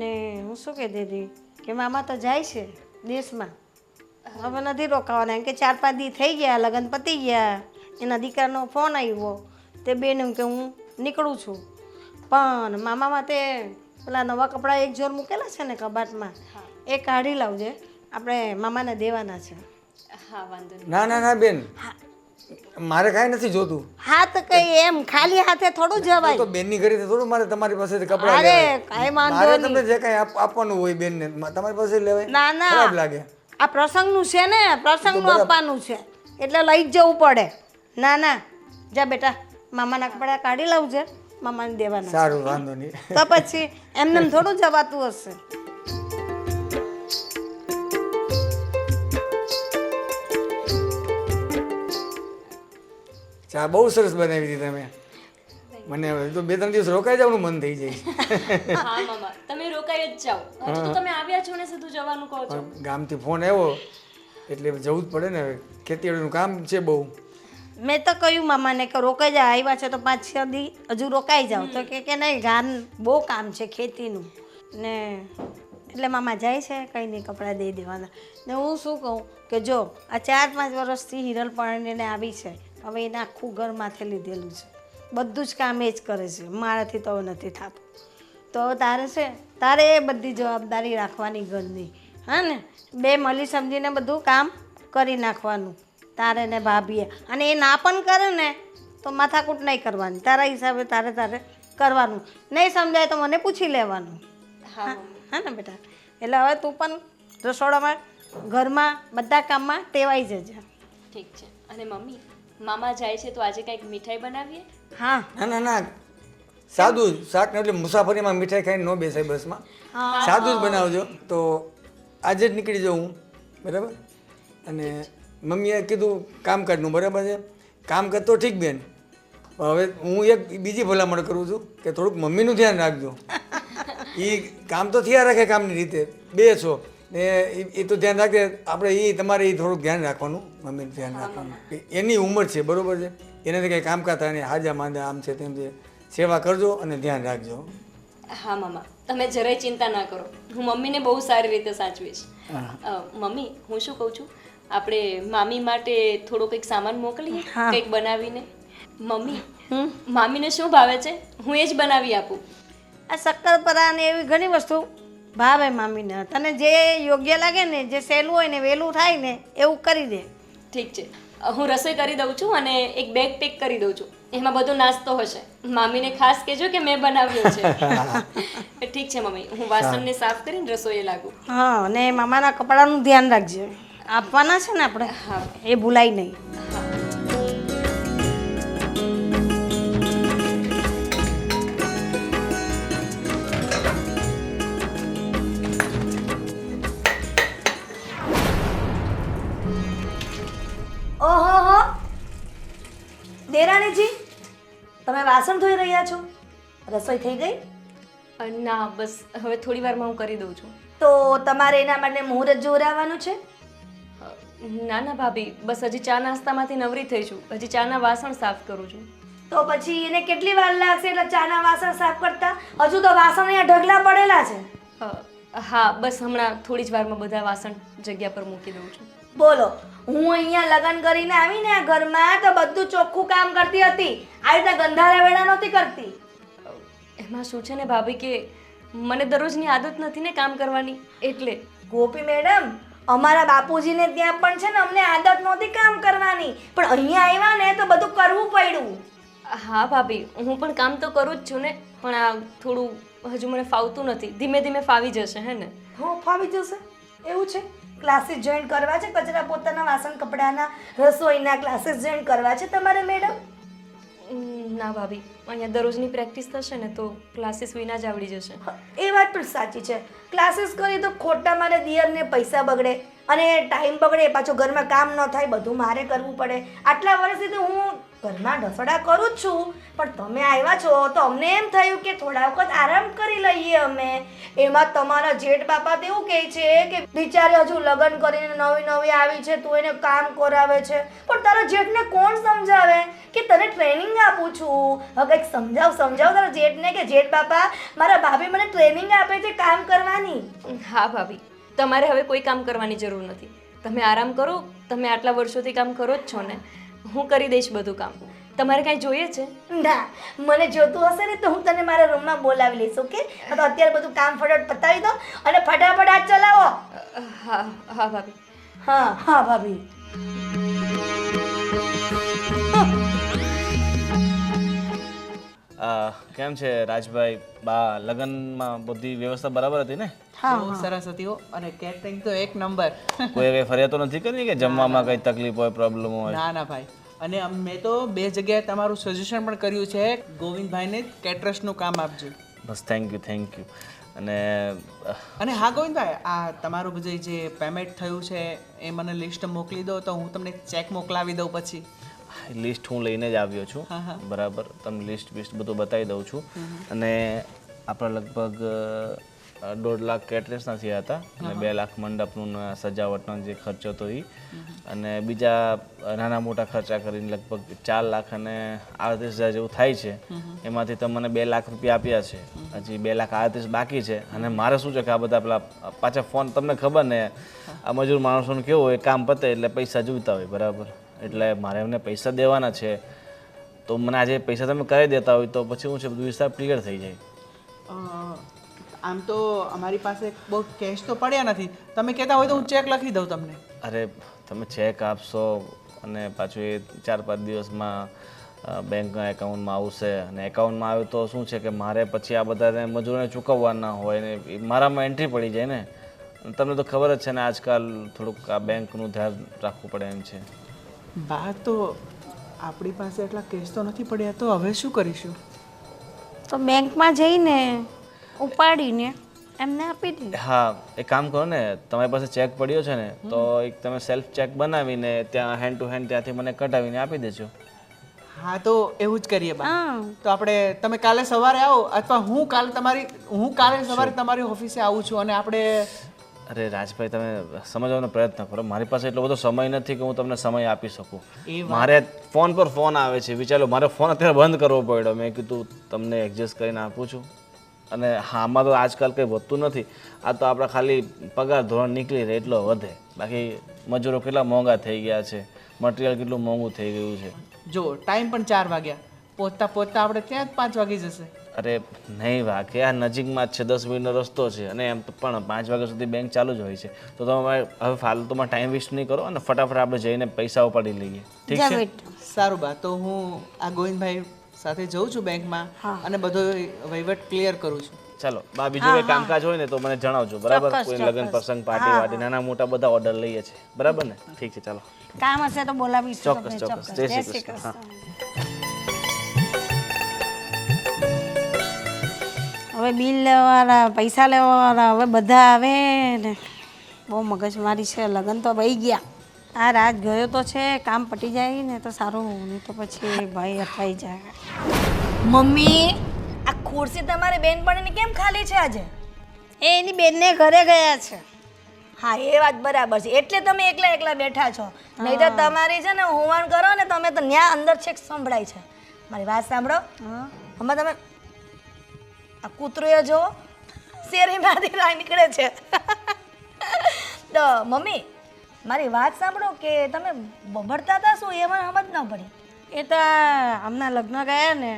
ને હું શું કહેતી હતી કે મામા તો જાય છે દેશમાં, હવે નથી રોકાવાના. એમ કે 4-5 દી થઈ ગયા, લગ્ન પતી ગયા. એના દીકરાનો ફોન આવ્યો, તે બેન એમ કે હું નીકળું છું. પણ મામામાં તે પેલા નવા કપડાં એક જોર મૂકેલા છે ને કબાટમાં, એ કાઢી લાવજે, આપણે મામાને દેવાના છે. હા વાંધો નહીં. ના ના ના બેન, મારે કાંઈ નથી જોતું. હા તો કઈ એમ ખાલી હાથે થોડું જવાય. તો બેનની ઘરેથી થોડું મારે તમારી પાસેથી કપડાં અરે લેવાય. કાંઈ વાંધો મારે નહીં. તમને જે કાંઈ આપવાનું હોય બેનને તમારી પાસે લેવાય. ના ના, ખરાબ લાગે. આ પ્રસંગનું છે ને, પ્રસંગનું આપવાનું છે એટલે લઈ જ જવું પડે. ના ના, જા બેટા, મામાના કપડાં કાઢી લાવજે, મામાને દેવાના. સારું, વાંધો નહીં. તો પછી એમને થોડું જવાતું હશે. ચા બહુ સરસ બનાવી હતી તમે. મને હવે તો 2-3 દિવસ રોકાઈ જવાનું મન થઈ જાય. હા મામા તમે રોકાઈ જ જાઓ. હજુ તો તમે આવ્યા છો ને સીધું જવાનું કહો છો. પણ ગામથી ફોન આવ્યો એટલે જવું જ પડે ને. હવે ખેતીવાડીનું કામ છે બહુ. મેં તો કહ્યું મામાને કે રોકાઈ જાઓ, આવ્યા છે તો 5-6 દી હજુ રોકાઈ જાઓ. તો કે નહીં, ગામ બહુ કામ છે ખેતીનું ને, એટલે મામા જાય છે, કંઈ નહીં, કપડાં દઈ દેવાના. ને હું શું કહું કે જો આ 4-5 વર્ષથી હિરલ પરણીને આવી છે, હવે એને આખું ઘર માથે લીધેલું છે, બધું જ કામ એ જ કરે છે, મારાથી તો નથી થતું. તો તારે છે, તારે એ બધી જવાબદારી રાખવાની ઘરની. હા ને, બે મળી સમજીને બધું કામ કરી નાખવાનું તારે ને ભાભીએ. અને એ ના પણ કરે ને તો માથાકૂટ નહીં કરવાની, તારા હિસાબે તારે કરવાનું. નહીં સમજાય તો મને પૂછી લેવાનું. હા હા ને બેટા? એટલે હવે તું પણ રસોડામાં, ઘરમાં, બધા કામમાં ટેવાઈ જજે. ઠીક છે. અને મમ્મી મામા જાય છે તો આજે કંઈક મીઠાઈ બનાવીએ. હા ના ના ના, સાદું જ શાક ને, એટલે મુસાફરીમાં મીઠાઈ ખાઈને ન બેસાય બસમાં. સાદું જ બનાવજો. તો આજે જ નીકળી જાઉં હું, બરાબર? અને મમ્મીએ કીધું કામકાજનું, બરાબર છે? કામકાજ તો ઠીક બેન, હવે હું એક બીજી ભલામણ કરું છું કે થોડુંક મમ્મીનું ધ્યાન રાખજો. એ કામ તો થયા રાખે કામની રીતે, બે છો ને, એ તો ધ્યાન રાખે. આપણે એ તમારે એ થોડુંક ધ્યાન રાખવાનું, મમ્મીનું ધ્યાન રાખવાનું. એની ઉંમર છે, બરાબર છે? એનાથી કંઈ કામકાજ થાય ને, હાજા માંદા આમ છે તેમ છે, સેવા કરજો અને ધ્યાન રાખજો. હા મામા તમે જરાય ચિંતા ના કરો, હું મમ્મીને બહુ સારી રીતે સાચવીશ. મમ્મી હું શું કહું છું, આપણે મામી માટે થોડો કંઈક સામાન મોકલીએ, કંઈક બનાવીને. મમ્મી મામીને શું ભાવે છે હું એ જ બનાવી આપું. આ શક્કરપારા ને એવી ઘણી વસ્તુ ભાવે મામીને. તને જે યોગ્ય લાગે ને, જે સહેલું હોય ને વહેલું થાય ને એવું કરી દે. ઠીક છે, હું રસોઈ કરી દઉં છું અને એક બેગ પેક કરી દઉં છું, એમાં બધો નાસ્તો હશે. મામીને ખાસ કહેજો કે મેં બનાવ્યો છે. ઠીક છે મમ્મી, હું વાસણને સાફ કરીને રસોઈએ લાગું. હા, અને મામાના કપડાનું ધ્યાન રાખજે, આપવાના છે ને આપણે. હા એ ભૂલાય નહીં. ઓહો, દેરાણીજી તમે વાસણ ધોઈ રહ્યા છો? રસોઈ થઈ ગઈ? ના બસ હવે થોડી વારમાં હું કરી દઉં છું. તો તમારે એના માટે મુહૂર્ત જોરાવાનું છે? ના ના ભાભી, બસ હજી ચા નાસ્તામાંથી નવરી થઈ છું, હજી ચાના વાસણ સાફ કરું છું. તો પછી એને કેટલી વાર લાગશે એટલે ચાના વાસણ સાફ કરતા? હજુ તો વાસણ અહીંયા ઢગલા પડેલા છે. હા બસ હમણાં થોડી જ વારમાં બધા વાસણ જગ્યા પર મૂકી દઉં છું. બોલો, હું અહીંયા લગ્ન કરીને આવીને આ ઘરમાં તો બધું ચોખ્ખું કામ કરતી હતી, આવી રીતે ગંધારા વેડા નહોતી કરતી. એમાં શું છે ને ભાભી કે મને દરરોજની આદત નથી ને કામ કરવાની, એટલે. ગોપી મેડમ, અમારા બાપુજીને ત્યાં પણ છે ને અમને આદત નહોતી કામ કરવાની, પણ અહીંયા આવ્યા ને તો બધું કરવું પડ્યું. હા ભાભી, હું પણ કામ તો કરું જ છું ને, પણ આ થોડું હજુ મને ફાવતું નથી, ધીમે ધીમે ફાવી જશે હે ને. હો, ફાવી જશે એવું છે? ક્લાસીસ જોઈન કરવા છે, કચરા પોતાના વાસણ કપડાના રસોઈના ક્લાસીસ જોઈન કરવા છે તમારે મેડમ? ના ભાભી, અહીંયા દરરોજની પ્રેક્ટિસ થશે ને તો ક્લાસીસ વિના જ આવડી જશે. એ વાત પણ સાચી છે, ક્લાસીસ કરી તો ખોટા મારે દિયરને પૈસા બગડે અને ટાઈમ બગડે, પાછો ઘરમાં કામ ન થાય, બધું મારે કરવું પડે. આટલા વર્ષથી તો હું ઘરમાં ઢસડા કરું જ છું, પણ તમે આવ્યા છો તો અમને એમ થયું કે થોડા વખત આરામ કરી લઈએ અમે. એમાં તમારા જેઠ બાપા તો એવું કહે છે કે બિચારી હજુ લગ્ન કરીને નવી નવી આવી છે, તું એને કામ કરાવે છે. પણ તારા જેઠને કોણ સમજાવે કે તને ટ્રેનિંગ આપું છું? હવે કંઈક સમજાવ તારા જેઠને કે જેઠ બાપા મારા ભાભી મને ટ્રેનિંગ આપે છે કામ કરવાની. હા ભાભી, તમારે હવે કોઈ કામ કરવાની જરૂર નથી, તમે આરામ કરો. તમે આટલા વર્ષોથી કામ કરો જ છો ને, હું કરી દઈશ બધું કામ. તમારે કાંઈ જોઈએ છે? ના, મને જોતું હશે ને તો હું તને મારા રૂમમાં બોલાવી લઈશ. ઓકે? તો અત્યારે બધું કામ ફટાફટ પતાવી દો અને ફટાફટ હાથ ચલાવો. હા હા ભાભી. હા હા ભાભી. કેમ છે રાજભાઈ? બા લગ્નમાં બધી વ્યવસ્થા બરાબર હતી ને? બહુ સરસ હતી હો, અને કેટરિંગ તો એક નંબર. કોઈ કઈ ફરિયાદ તો નથી કરી કે જમવામાં કઈ તકલીફ હોય, પ્રોબ્લેમ હોય? ના ના ભાઈ, અને મેં તો 2 જગ્યાએ તમારું સજેશન પણ કર્યું છે, ગોવિંદભાઈને કેટરસનું કામ આપજો. બસ થેન્ક યુ. અને હા ગોવિંદભાઈ, આ તમારું બધું જે પેમેન્ટ થયું છે એ મને લિસ્ટ મોકલી દો તો હું તમને ચેક મોકલાવી દઉં. પછી લિસ્ટ હું લઈને જ આવ્યો છું. બરાબર, તમને લિસ્ટ બધું બતાવી દઉં છું. અને આપણા લગભગ 1.5 લાખ કેટરેસના થયા હતા અને 2 લાખ મંડપનું સજાવટનો જે ખર્ચો હતો એ, અને બીજા નાના મોટા ખર્ચા કરીને લગભગ 4 લાખ અને 38,000 જેવું થાય છે. એમાંથી તમને 2 લાખ રૂપિયા આપ્યા છે, હજી 2 લાખ 38 બાકી છે. અને મારે શું છે કે આ બધા પેલા પાછા ફોન, તમને ખબર ને આ મજૂર માણસોનું કેવું હોય, કામ પતે એટલે પૈસા જોઈતા હોય. બરાબર, એટલે મારે એમને પૈસા દેવાના છે, તો મને આજે પૈસા તમે કરી દેતા હોય તો પછી હું છે બધું હિસાબ ક્લિયર થઈ જાય. આમ તો અમારી પાસે બહુ કેશ તો પડ્યા નથી, તમે કહેતા હોય તો હું ચેક લખી દઉં તમને. અરે તમે ચેક આપશો અને પાછું એ 4-5 દિવસમાં બેંકના એકાઉન્ટમાં આવશે, અને એકાઉન્ટમાં આવે તો શું છે કે મારે પછી આ બધાને મજૂરોને ચૂકવવાના હોય ને મારામાં એન્ટ્રી પડી જાય ને. તમને તો ખબર જ છે ને આજકાલ થોડુંક આ બેંકનું ધ્યાન રાખવું પડે એમ છે. બા, તો આપણી પાસે એટલા કેશ તો નથી પડ્યા, તો હવે શું કરીશું? તો બેંકમાં જઈને ઉપાડીને એમને આપી દે. હા, એક કામ કરો ને, તમારી પાસે ચેક પડ્યો છે ને તો એક તમે સેલ્ફ ચેક બનાવીને ત્યાં હેન્ડ ટુ હેન્ડ ત્યાંથી મને કઢાવીને આપી દેજો. હા, તો એવું જ કરીએ બા. તો આપણે, તમે કાલે સવારે આવો અથવા હું કાલે સવારે તમારી ઓફિસે આવું છું અને આપણે. અરે રાજભાઈ, તમે સમજવાનો પ્રયત્ન કરો, મારી પાસે એટલો બધો સમય નથી કે હું તમને સમય આપી શકું. મારે ફોન પર ફોન આવે છે, વિચારો મારે ફોન અત્યારે બંધ કરવો પડ્યો. મેં કીધું તમને એડજસ્ટ કરીને આપું છું. અને આમાં તો આજકાલ કંઈ વધતું નથી. આ તો આપણે ખાલી પગાર ધોરણ નીકળી રહે એટલો વધે. બાકી મજૂરો કેટલા મોંઘા થઈ ગયા છે, મટીરિયલ કેટલું મોંઘું થઈ ગયું છે. જો ટાઈમ પણ 4 વાગ્યા, પહોંચતા પહોંચતા આપણે ત્યાં જ 5 વાગી જશે. અરે નહીં વાકે, આ નજીકમાં જ છે, 10 મિનિટનો રસ્તો છે અને એમ પણ 5 વાગ્યા સુધી બેંક ચાલુ જ હોય છે. તો તમે હવે ફાલતુમાં ટાઈમ વેસ્ટ નહીં કરો અને ફટાફટ આપણે જઈને પૈસા ઉપાડી લઈએ. ઠીક જા છે? બેટા. સારું બા, તો હું આ ગોવિંદભાઈ સાથે જઉં છું બેંકમાં અને બધો વહીવટ ક્લિયર કરું છું. ચાલો બા, બીજું કંઈ કામકાજ હોય ને તો મને જણાવજો, બરાબર? કોઈ લગ્ન પ્રસંગ પાર્ટી વાટી નાના મોટા બધા ઓર્ડર લઈએ છીએ, બરાબર ને? ઠીક છે, ચાલો. કામ હશે તો બોલાવીશું ચોક્કસ, તમને. ચોક્કસ. જય શ્રી કૃષ્ણ. હવે બિલ લેવાવાળા, પૈસા લેવાવાળા, હવે બધા આવે ને બહુ મગજમારી છે. લગ્ન તો વહી ગયા, આ રાત ગયો તો છે, કામ પટી જાય ને તો સારું, નહીં તો પછી ભાઈ અફાઈ જાય. મમ્મી, આ ખુરશી તમારી બેનપણીની કેમ ખાલી છે આજે? એ એની બેનને ઘરે ગયા છે. હા, એ વાત બરાબર છે, એટલે તમે એકલા એકલા બેઠા છો. નહીં તો તમારી છે ને હોવાણ કરો ને તમે તો ન્યા અંદર છેક સંભળાય છે. મારી વાત સાંભળો, હમણાં તમે આ કૂતરોએ જો શેરીમાંથી રાહ નીકળે છે. તો મમ્મી, મારી વાત સાંભળો કે તમે બબડતા હતા શું, એ મને સમજ ન પડી. એ તો હમણાં લગ્ન ગયા ને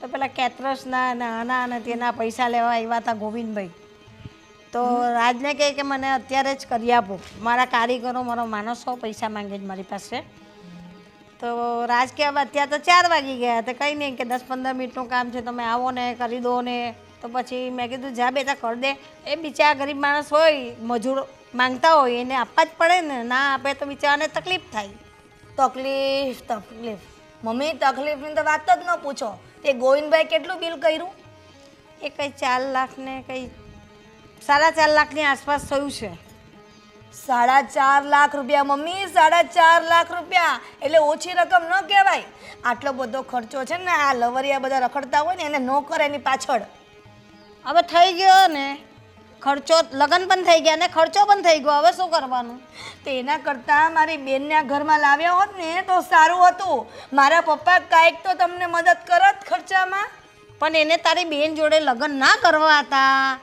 તો પેલા કેતરસના ને આના અને તેના પૈસા લેવા આવ્યા હતા ગોવિંદભાઈ. તો રાજને કહે કે મને અત્યારે જ કરી આપો, મારા કારીગરો, મારો માણસો પૈસા માંગે છે મારી પાસે. તો રાજ કે હવે અત્યારે તો 4 વાગી ગયા, તો કંઈ નહીં કે 10-15 મિનિટનું કામ છે, તમે આવો ને કરી દો ને. તો પછી મેં કીધું જા બેટા કરી દે. એ બિચારા ગરીબ માણસ હોય, મજૂર માંગતા હોય, એને આપવા જ પડે ને, ના આપે તો બિચારાને તકલીફ થાય. તકલીફ મમ્મી, તકલીફની તો વાત જ ન પૂછો. તે ગોવિંદભાઈ કેટલું બિલ કર્યું? એ કંઈ 4 લાખ ને કંઈ 4.5 લાખની આસપાસ થયું છે. 4.5 લાખ રૂપિયા મમ્મી, 4.5 લાખ રૂપિયા એટલે ઓછી રકમ ન કહેવાય. આટલો બધો ખર્ચો છે ને આ લવરિયા બધા રખડતા હોય ને એને ન કરે એની પાછળ. હવે થઈ ગયો ને ખર્ચો, લગ્ન પણ થઈ ગયા ને ખર્ચો પણ થઈ ગયો, હવે શું કરવાનું? તો એના કરતાં મારી બેનના ઘરમાં લાવ્યા હોત ને તો સારું હતું. મારા પપ્પા કાંઈક તો તમને મદદ કરત ખર્ચામાં. પણ એને તારી બેન જોડે લગ્ન ના કરવા હતા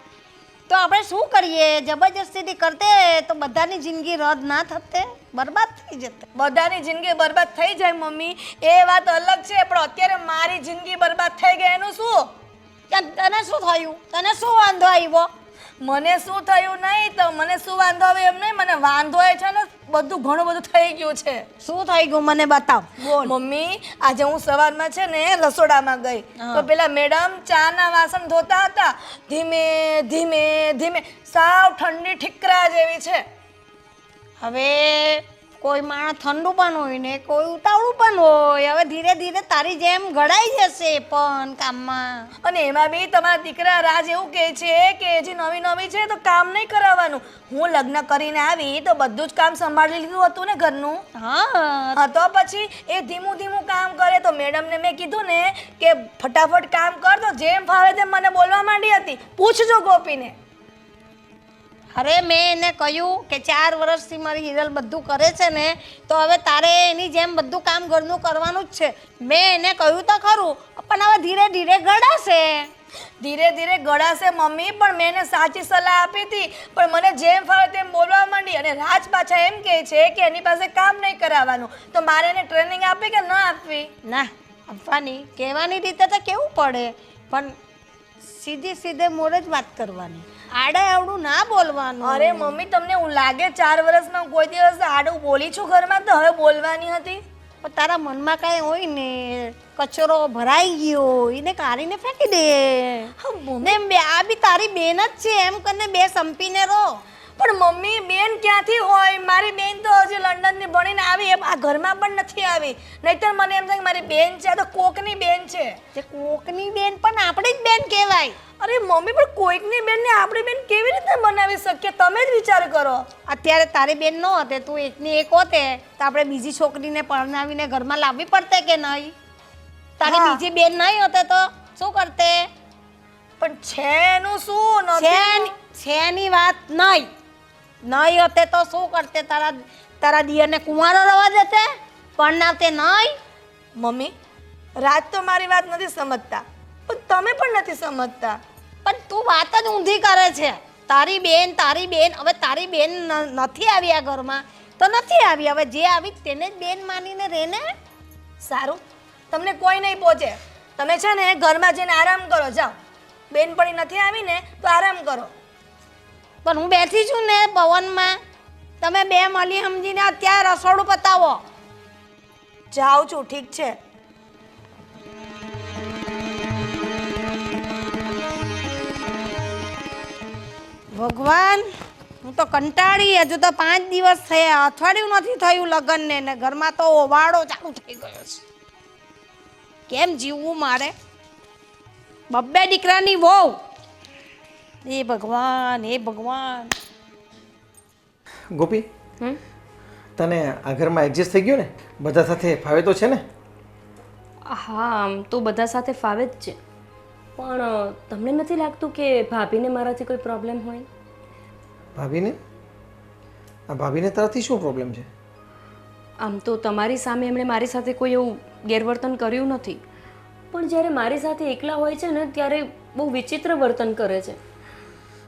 તો આપણે શું કરીએ? જબરજસ્તીથી કરતે તો બધાની જિંદગી રદ ના થતે, બરબાદ થઈ જતે. બધાની જિંદગી બરબાદ થઈ જાય મમ્મી, એ વાત અલગ છે, પણ અત્યારે મારી જિંદગી બરબાદ થઈ ગઈ એનું શું? તને શું થયું? તને શું વાંધો આવ્યો? મને શું થયું નહીં તો મને શું વાંધો આવે એમ નહીં, મને વાંધો એ છે ને બધું ઘણું બધું થઈ ગયું છે. શું થઈ ગયું મને બતાવ. મમ્મી, આજે હું સવારમાં છે ને રસોડામાં ગઈ તો પેલા મેડમ ચાના વાસણ ધોતા હતા, ધીમે ધીમે ધીમે, સાવ ઠંડી ઠીકરા જેવી છે. હવે કોઈ માણસ ઠંડુ પણ હોય ને કોઈ ઉતાવળું પણ હોય. હવે ધીરે ધીરે તારી જેમ ઘડાઈ જશે પણ કામમાં. અને એમાં બી તમારા દીકરા રાજ એવું કહે છે કે હજી નવી નવી છે તો કામ નહીં કરાવવાનું. હું લગ્ન કરીને આવી તો બધું જ કામ સંભાળી લીધું હતું ને ઘરનું. હા, તો પછી એ ધીમું ધીમું કામ કરે. તો મેડમને મેં કીધું ને કે ફટાફટ કામ કર, તો જેમ ફાવે તેમ મને બોલવા માંડી હતી. પૂછજો ગોપીને. અરે મેં એને કહ્યું કે 4 વર્ષથી મારી હિરલ બધું કરે છે ને તો હવે તારે એની જેમ બધું કામ ઘરનું કરવાનું જ છે. મેં એને કહ્યું તો ખરું, પણ હવે ધીરે ધીરે ગળાશે. ધીરે ધીરે ગળાશે મમ્મી, પણ મેં એને સાચી સલાહ આપી હતી, પણ મને જેમ ફાવે તેમ બોલવા માંડી. અને રાજ પાછા એમ કહે છે કે એની પાસે કામ નહીં કરાવવાનું. તો મારે એને ટ્રેનિંગ આપવી કે ન આપવી? ના આપવાની, કહેવાની રીતે તો કેવું પડે, પણ સીધે મોડે જ વાત કરવાની, આડા આવડું ના બોલવાનું. અરે મમ્મી, તમને એવું લાગે 4 વર્ષમાં કોઈ દિવસ આડું બોલી છું ઘરમાં? તો હવે બોલવાની હતી. પણ તારા મનમાં કાંઈ હોય ને, કચરો ભરાઈ ગયો એને કાઢીને ફેંકી દે. ને આ બી તારી બેન જ છે એમ કરીને 2 સંપીને રહો. પણ મમ્મી, બેન ક્યાંથી હોય? મારી બેન તો હજી લંડનથી ભણીને આવી, આ ઘરમાં પણ નથી આવી. નહીંતર મને એમ થાય કે મારી બેન છે, આ તો કોકની બેન છે. જે કોકની બેન પણ આપણી જ બેન કહેવાય. અરે મમ્મી, પણ કોઈકની બેનને આપણી બેન કેવી રીતે બનાવી શકીએ? તમે જ વિચાર કરો. અત્યારે તારી બેન ન હોતે, તું એકની એક હોતે તો આપણે બીજી છોકરીને પરણાવીને ઘરમાં લાવવી પડતે કે નહીં? તારી બીજી બેન નહીં હોતે તો શું કરતે? પણ છે એનું શું? છે ની વાત નહીં હોતે તો શું કરતે? તારા દિયરને કુંવારો રવા દેતે, પરણાવતે નહીં? મમ્મી, રાજ તો મારી વાત નથી સમજતા, પણ તમે પણ નથી સમજતા. પણ તું વાત જ ઊંધી કરે છે. તારી બેન હવે તારી બેન નથી આવી આ ઘરમાં તો નથી આવી. હવે જે આવી તેને જ બેન માનીને રહે ને. સારું, તમને કોઈ નહીં પહોંચે. તમે છે ને ઘરમાં જઈને આરામ કરો, જાઓ. બેનપણી નથી આવી ને તો આરામ કરો. પણ હું બેઠી છું ને પવનમાં. તમે બે મળી સમજીને અત્યારે રસોડું પતાવો. જાઉં છું, ઠીક છે. ભગવાન, હું તો કંટાળી. હજુ તો 5 દિવસ થયા, અઠવાડિયું નથી થયું લગ્નને ને ઘરમાં તો ઓવાળો ચાલુ થઈ ગયો છે. કેમ જીવવું મારે? બબ્બે દીકરાની વહુ. એ ભગવાન, એ ભગવાન. ગોપી, તને આ ઘરમાં એડજસ્ટ થઈ ગયું ને? બધા સાથે ફાવે તો છે ને? હા, આમ તો બધા સાથે ફાવે જ છે, પણ તમને નથી લાગતું કે ભાભીને મારાથી કોઈ પ્રોબ્લેમ હોય? ભાભીને? આ ભાભીને તારાથી શું પ્રોબ્લેમ છે? આમ તો તમારી સામે એમણે મારી સાથે કોઈ એવું ગેરવર્તન કર્યું નથી, પણ જ્યારે મારી સાથે એકલા હોય છે ને ત્યારે બહુ વિચિત્ર વર્તન કરે છે.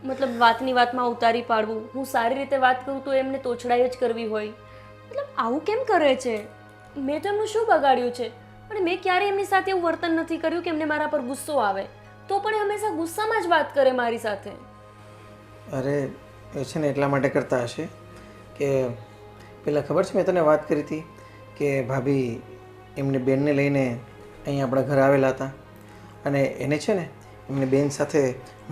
મતલબ વાતની વાતમાં ઉતારી પાડવું, હું સારી રીતે વાત કરું તો એમને તોછડાઈ જ કરવી હોય. મતલબ આવું કેમ કરે છે? મેં તો એમનું શું બગાડ્યું છે? પણ મેં ક્યારેય એમની સાથે એવું વર્તન નથી કર્યું કે એમને મારા પર ગુસ્સો આવે, તો પણ એ હંમેશા ગુસ્સામાં જ વાત કરે મારી સાથે. અરે એ છે ને એટલા માટે કરતા હશે કે પહેલાં ખબર છે મેં તને વાત કરી હતી કે ભાભી એમની બેનને લઈને અહીં આપણા ઘરે આવેલા હતા અને એને છે ને એમની બેન સાથે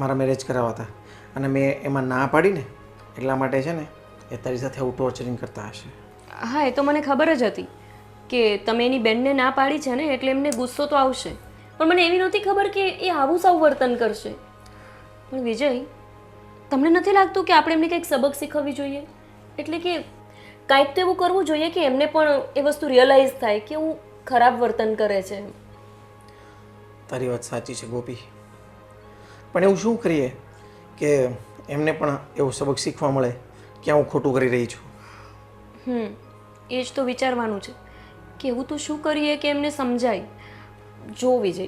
મારા મેરેજ કરાવવા હતા અને મેં એમાં ના પાડીને એટલા માટે છે ને એ તારી સાથે આવું ટોર્ચરિંગ કરતા હશે. હા, એ તો મને ખબર જ હતી કે તમે એની બેનને ના પાડી છે ને એટલે એમને ગુસ્સો તો આવશે, પણ મને એવી નહોતી ખબર કે એ આવું સાવ વર્તન કરશે. પણ વિજય, તમને નથી લાગતું કે આપણે એમને કંઈક સબક શીખવવી જોઈએ? એટલે કે કાંઈક તો એવું કરવું જોઈએ કે એમને પણ એ વસ્તુ રિયલાઇઝ થાય કે હું ખરાબ વર્તન કરે છે. તારી વાત સાચી છે ગોપી, પણ એવું શું કરીએ કે એમને પણ એવું સબક શીખવા મળે કે હું ખોટું કરી રહી છું. એ જ તો વિચારવાનું છે કે એવું તો શું કરીએ કે એમને સમજાય. જો વિજય,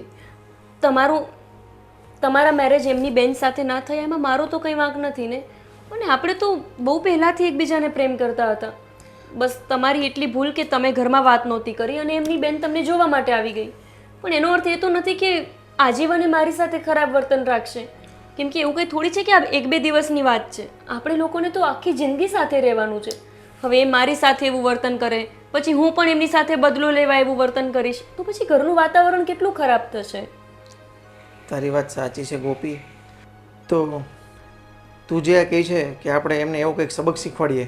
તમારા મેરેજ એમની બેન સાથે ના થયા એમાં મારો તો કંઈ વાંક નથી ને. અને આપણે તો બહુ પહેલાંથી એકબીજાને પ્રેમ કરતા હતા. બસ તમારી એટલી ભૂલ કે તમે ઘરમાં વાત નહોતી કરી અને એમની બેન તમને જોવા માટે આવી ગઈ. પણ એનો અર્થ એ તો નથી કે આજીવન મારી સાથે ખરાબ વર્તન રાખશે, કેમ કે એવું કંઈ થોડી છે કે આ 1-2 દિવસની વાત છે. આપણે લોકોને તો આખી જિંદગી સાથે રહેવાનું છે. હવે એ મારી સાથે એવું વર્તન કરે, પછી હું પણ એમની સાથે બદલો લેવા એવું વર્તન કરીશ, તો પછી ઘરનું વાતાવરણ કેટલું ખરાબ થશે. તારી વાત સાચી છે ગોપી. તો તું જે આ કહે છે કે આપણે એમને એવું કંઈક સબક શીખવાડીએ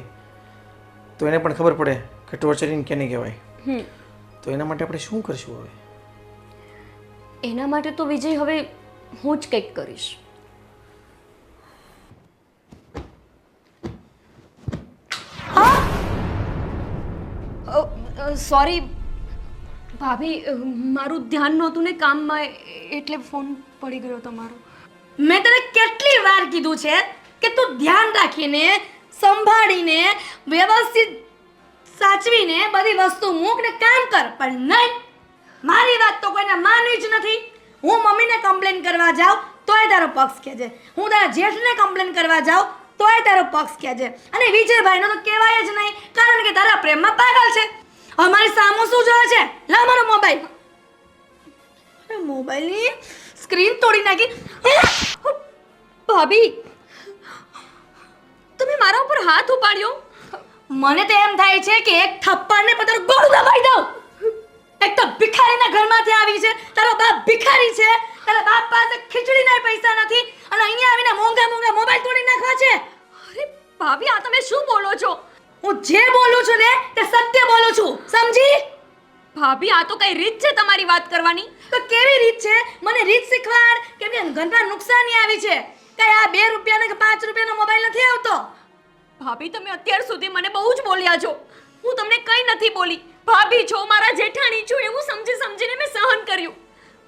તો એને પણ ખબર પડે કે ટોર્ચરિંગ કેને કહેવાય. તો એના માટે આપણે શું કરશું હવે? એના માટે તો વિજય હવે હું જ કંઈક કરીશ. સોરી ભાભી, મારું ધ્યાન નહોતું ને કામમાં, એટલે ફોન પડી ગયો તમારો. મેં તને કેટલી વાર કીધું છે કે તું ધ્યાન રાખીને, સંભાળીને, વ્યવસ્થિત સાચવીને બધી વસ્તુ મૂક ને કામ કર, પણ નહીં. મારી વાત તો કોઈને માનવી જ નથી. હું મમ્મીને કમ્પ્લેન કરવા જાઉં તોય તારો પક્ષ કહેજે, હું તારા જેઠને કમ્પ્લેન કરવા જાઉં તોય તારો પક્ષ કહેજે, અને વિજયભાઈનો તો કહેવાય જ નહીં, કારણ કે તારા પ્રેમમાં પાગલ છે. અમારી સામો શું જોવે છે? લા મારો મોબાઈલ. અરે મોબાઈલની સ્ક્રીન તોડી નાખી. ભાભી, તમે મારા ઉપર હાથ ઉપાડ્યો. મને તો એમ થાય છે કે એક થપ્પડને પતાર ગોળ દબાઈ દઉં. એક તો ભિખારીના ઘરમાંથી આવી છે, તારો બાપ ભિખારી છે, તારા બાપ પાસે ખીચડીના પૈસા નથી અને અહીંયા આવીને મોંઘા મોંઘા મોબાઈલ તોડી નાખવા છે. અરે ભાભી, આ તમે શું બોલો છો? હું જે બોલું છું ને તે સત્ય બોલું છું, સમજી? ભાભી, આ તો કઈ રીત છે તમારી વાત કરવાની? તો કેવી રીત છે? મને રીત શીખવાડ, કેમ કે ઘરમાં નુકસાની આવી છે. કઈ આ 2 રૂપિયાનો કે 5 રૂપિયાનો મોબાઈલ નથી આવતો. ભાભી, તમે અત્યાર સુધી મને બહુ જ બોલ્યા છો. હું તમને કંઈ નથી બોલી. ભાભી છો, મારા જેઠાણી છો, એવું સમજીને મેં સહન કર્યું.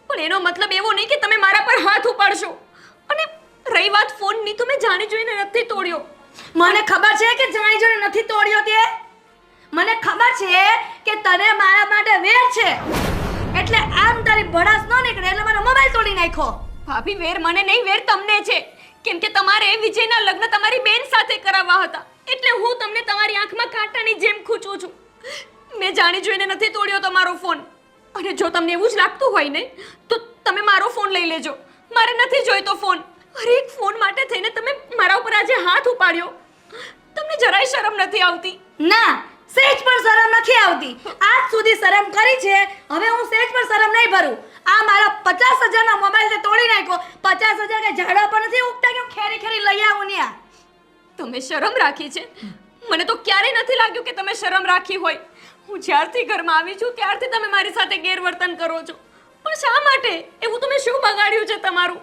પણ એનો મતલબ એવો નહીં કે તમે મારા પર હાથ ઉપાડશો. અને રહી વાત ફોનની, તો મેં જાણી જોઈને નથી તોડ્યો. મને ખબર છે કે જાણી જોઈને નથી તોડ્યો તે. મને ખબર છે કે તને મારા માટે વેર છે, એટલે આમ તારી ભડાસ ન નીકળે એટલે મારો મોબાઈલ તોડી નાખ્યો. ભાભી વેર મને નહીં, વેર તમને છે. કેમ કે તમારે વિજયના લગ્ન તમારી બેન સાથે કરાવવા હતા, એટલે હું તમને તમારી આંખમાં કાંટાની જેમ ખૂંચું છું. મેં જાણી જોઈને નથી તોડ્યો તમારો ફોન. અને જો તમને એવું જ લાગતું હોય ને તો તમે મારો ફોન લઈ લેજો. મારે નથી જોઈતો ફોન. અરે એક ફોન માટે થઈને તમે મારા ઉપર આજે હાથ ઉપાડ્યો. તમને જરાય શરમ નથી આવતી? ના, સહેજ પણ શરમ નથી આવતી. આજ સુધી શરમ કરી છે, હવે હું સહેજ પણ શરમ નહીં ભરું. આ મારા 50,000 નો મોબાઈલ તે તોડી નાખ્યો. 50,000 કે ઝાડા પર નથી ઉગતા કે હું ખેરી ખેરી લઈ આવું ને આ. તમે શરમ રાખી છે? મને તો ક્યારેય નથી લાગ્યું કે તમે શરમ રાખી હોય. હું જ્યારથી ઘરમાં આવી છું ત્યારથી તમે મારી સાથે ગેરવર્તન કરો છો. પણ શા માટે? એવું તમે શું બગાડ્યું છે તમારું?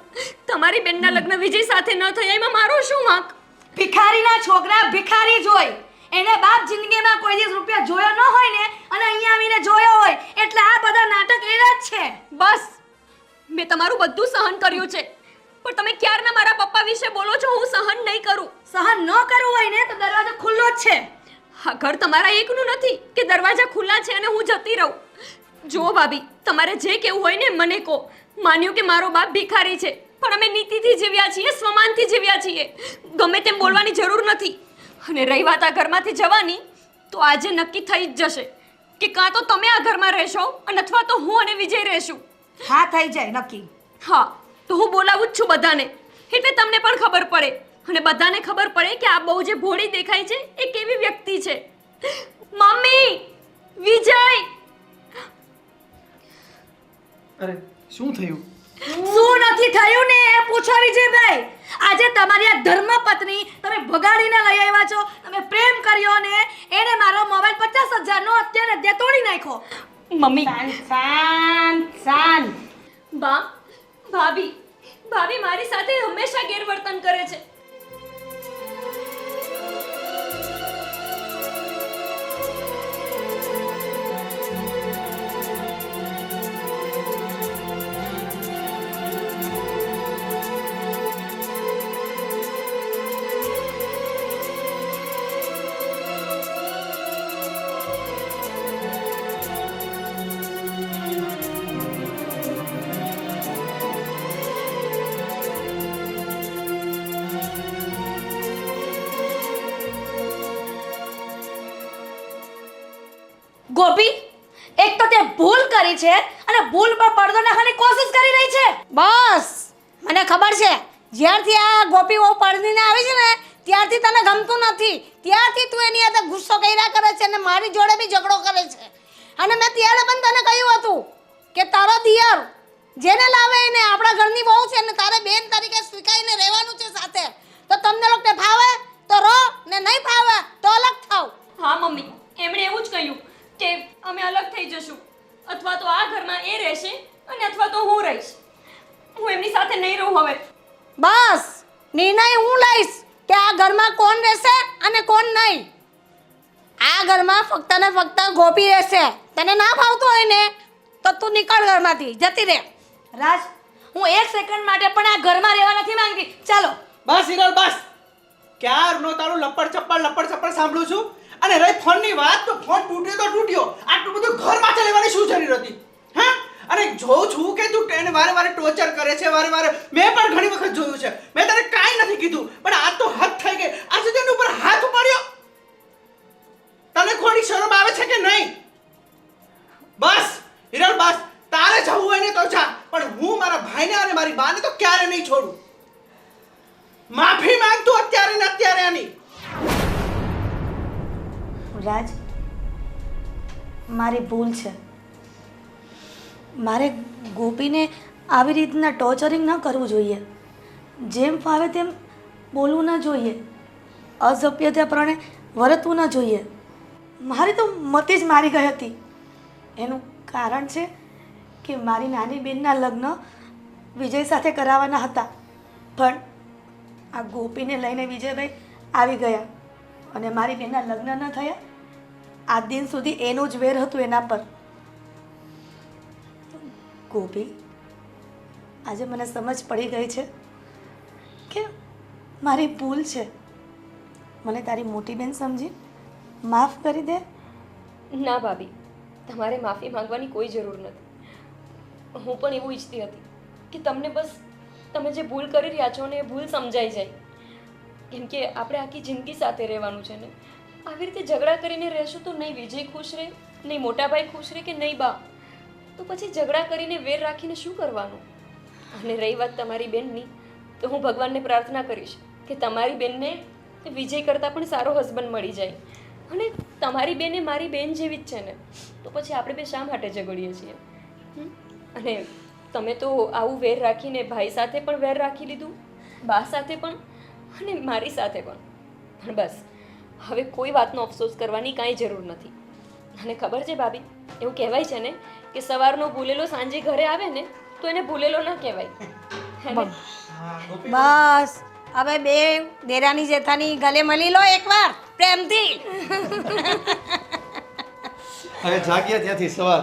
તમારી બેનના લગ્ન વિજય સાથે ન થયા એમાં મારો શું વાંક? ભિખારીના છોકરા ભિખારી જ હોય. એને બાપ જિંદગીમાં કોઈ દિવસ રૂપિયા જોયો ન હોય ને અને અહીંયા આવીને જોયો હોય, એટલે આ બધા નાટક એના જ છે. બસ, મેં તમારું બધું સહન કર્યું છે, પણ તમે ક્યારના મારા પપ્પા વિશે બોલો છો હું સહન નહીં કરું. સહન ન કરવું હોય ને તો દરવાજો ખુલ્લો જ છે. આ ઘર તમારા એકનું નથી કે દરવાજા ખુલ્લા છે અને હું જતી રહું. જુઓ ભાભી, તમારે જે કેવું હોય ને મને કહો. માન્યું કે મારો બાપ ભિખારી છે, પણ અમે નીતિથી જીવ્યા છીએ, સ્વમાનથી જીવ્યા છીએ. ગમે તેમ બોલવાની જરૂર નથી. અને રહી વાત આ ઘરમાંથી જવાની, તો આજે નક્કી થઈ જ જશે કે કાં તો તમે આ ઘરમાં રહેશો અને અથવા તો હું અને વિજય રહેશું. હા, થઈ જાય નક્કી. હા, તો હું બોલાવું જ છું બધાને, એટલે તમને પણ ખબર પડે અને બધાને ખબર પડે કે આ બહુ જે ભોળી દેખાય છે એ કેવી વ્યક્તિ છે. મમ્મી, વિજય! અરે શું થયું? શું નથી થયું ને એ પૂછો વિજયભાઈ. આજે તમારી આ ધર્મપત્ની તમે ભગાડીને લઈ આવ્યા છો. તમે પ્રેમ કર્યો ને એને મારો મોબાઈલ 50,000 નો અત્યારે ત્યાં તોડી નાખ્યો. મમ્મી, શાંત શાંત. બા, ભાભી ભાભી મારી સાથે હંમેશા ગેરવર્તન કરે છે. ગોપી, એક તો તે ભૂલ કરી છે અને ભૂલ પર પડદો નાખવાની કોશિશ કરી રહી છે. બસ મને ખબર છે, જ્યારથી આ ગોપી બહુ પરણીને આવી છે ને ત્યારથી તને ગમતું નથી. ત્યારથી તું એની સાથે ગુસ્સો કર્યા કરે છે અને મારી જોડે બી ઝઘડો કરે છે. અને મેં ત્યારે પણ તને કહ્યું હતું કે તારો દિયર જેને લાવે એને આપણા ઘરની બહુ છે અને તારે બેન તરીકે સ્વીકારીને રહેવાનું છે સાથે. તો તમને લોકોને ફાવે તો રહો ને નહીં ફાવે તો અલગ થાવ. હા મમ્મી, એમણે એવું જ કહ્યું કે અમે અલગ થઈ જશું, અથવા તો આ ઘરમાં એ રહેશે અને અથવા તો હું રહીશ. હું એમની સાથે નહીં રહું હવે. બસ નિર્ણય હું લઈશ કે આ ઘરમાં કોણ રહેશે અને કોણ નહીં. આ ઘરમાં ફક્ત ને ફક્ત ગોપી રહેશે. તને ના ફાવતું હોય ને તો તું નીકળ ઘરમાંથી, જતી રહે. રાજ, હું એક સેકન્ડ માટે પણ આ ઘરમાં રહેવા નથી માંગતી. ચાલો. બસ હિરલ બસ. ક્યારનો તારું લપડ ચપ્પડ સાંભળું છું. અને રહી ફોનની વાત, તો ફોન તૂટ્યો તો તૂટ્યો. આટલું બધું ઘરમાં લેવાની શું જરૂર હતી? હા, અને જોઉં છું કે તું એને વારે વારે ટોર્ચર કરે છે, વારે વારે. મેં પણ ઘણી વખત જોયું છે. મેં તને કાંઈ નથી કીધું, પણ આ તો હદ થઈ ગઈ. આજે તેની ઉપર હાથ ઉપાડ્યો. તને થોડી શરમ આવે છે કે નહીં? બસ હિરલ બસ. તારે જવું હોય ને તો જા, પણ હું મારા ભાઈને અને મારી બાને તો ક્યારે નહીં છોડું. માફી માંગતું અત્યારે ને અત્યારે આની. રાજ, મારી ભૂલ છે. મારે ગોપીને આવી રીતના ટોર્ચરિંગ ન કરવું જોઈએ. જેમ ફાવે તેમ બોલવું ન જોઈએ. અસભ્યતાપણે વર્તવું ન જોઈએ. મારી તો મતિ જ મારી ગઈ હતી. એનું કારણ છે કે મારી નાની બેનના લગ્ન વિજય સાથે કરાવવાના હતા, પણ આ ગોપીને લઈને વિજયભાઈ આવી ગયા અને મારી બેનના લગ્ન ન થયા. આજ દિન સુધી એનું જ વેર હતું એના પર. ગોપી, આજે મને સમજ પડી ગઈ છે કે મારી ભૂલ છે. મને તારી મોટી બેન સમજી માફ કરી દે. ના ભાભી, તમારે માફી માંગવાની કોઈ જરૂર નથી. હું પણ એવું ઈચ્છતી હતી કે તમને બસ તમે જે ભૂલ કરી રહ્યા છો ને એ ભૂલ સમજાઈ જાય કેમ કે આપણે આખી જિંદગી સાથે રહેવાનું છે ને આવી રીતે ઝઘડા કરીને રહેશું તો નહીં વિજય ખુશ રહે, નહીં મોટા ભાઈ ખુશ રહે કે નહીં બા. તો પછી ઝઘડા કરીને વેર રાખીને શું કરવાનું? અને રહી વાત તમારી બેનની, તો હું ભગવાનને પ્રાર્થના કરીશ કે તમારી બેનને વિજય કરતાં પણ સારો હસબન્ડ મળી જાય. અને તમારી બેન એ મારી બેન જેવી જ છે ને, તો પછી આપણે બે શા માટે ઝઘડીએ છીએ? અને તમે તો આવું વેર રાખીને ભાઈ સાથે પણ વેર રાખી લીધું, બા સાથે પણ અને મારી સાથે પણ બસ હવે કોઈ વાતનો અફસોસ કરવાની કાંઈ જરૂર નથી. અને ખબર છે ભાભી, એવું કહેવાય છે ને કે સવારનો ભૂલેલો સાંજે ઘરે આવે ને તો એને ભૂલેલો ના કહેવાય. બસ હવે બે દેરાની જેઠાની ગલે મળી લો એકવાર પ્રેમથી. હવે જાગ્યા ત્યાંથી સવાર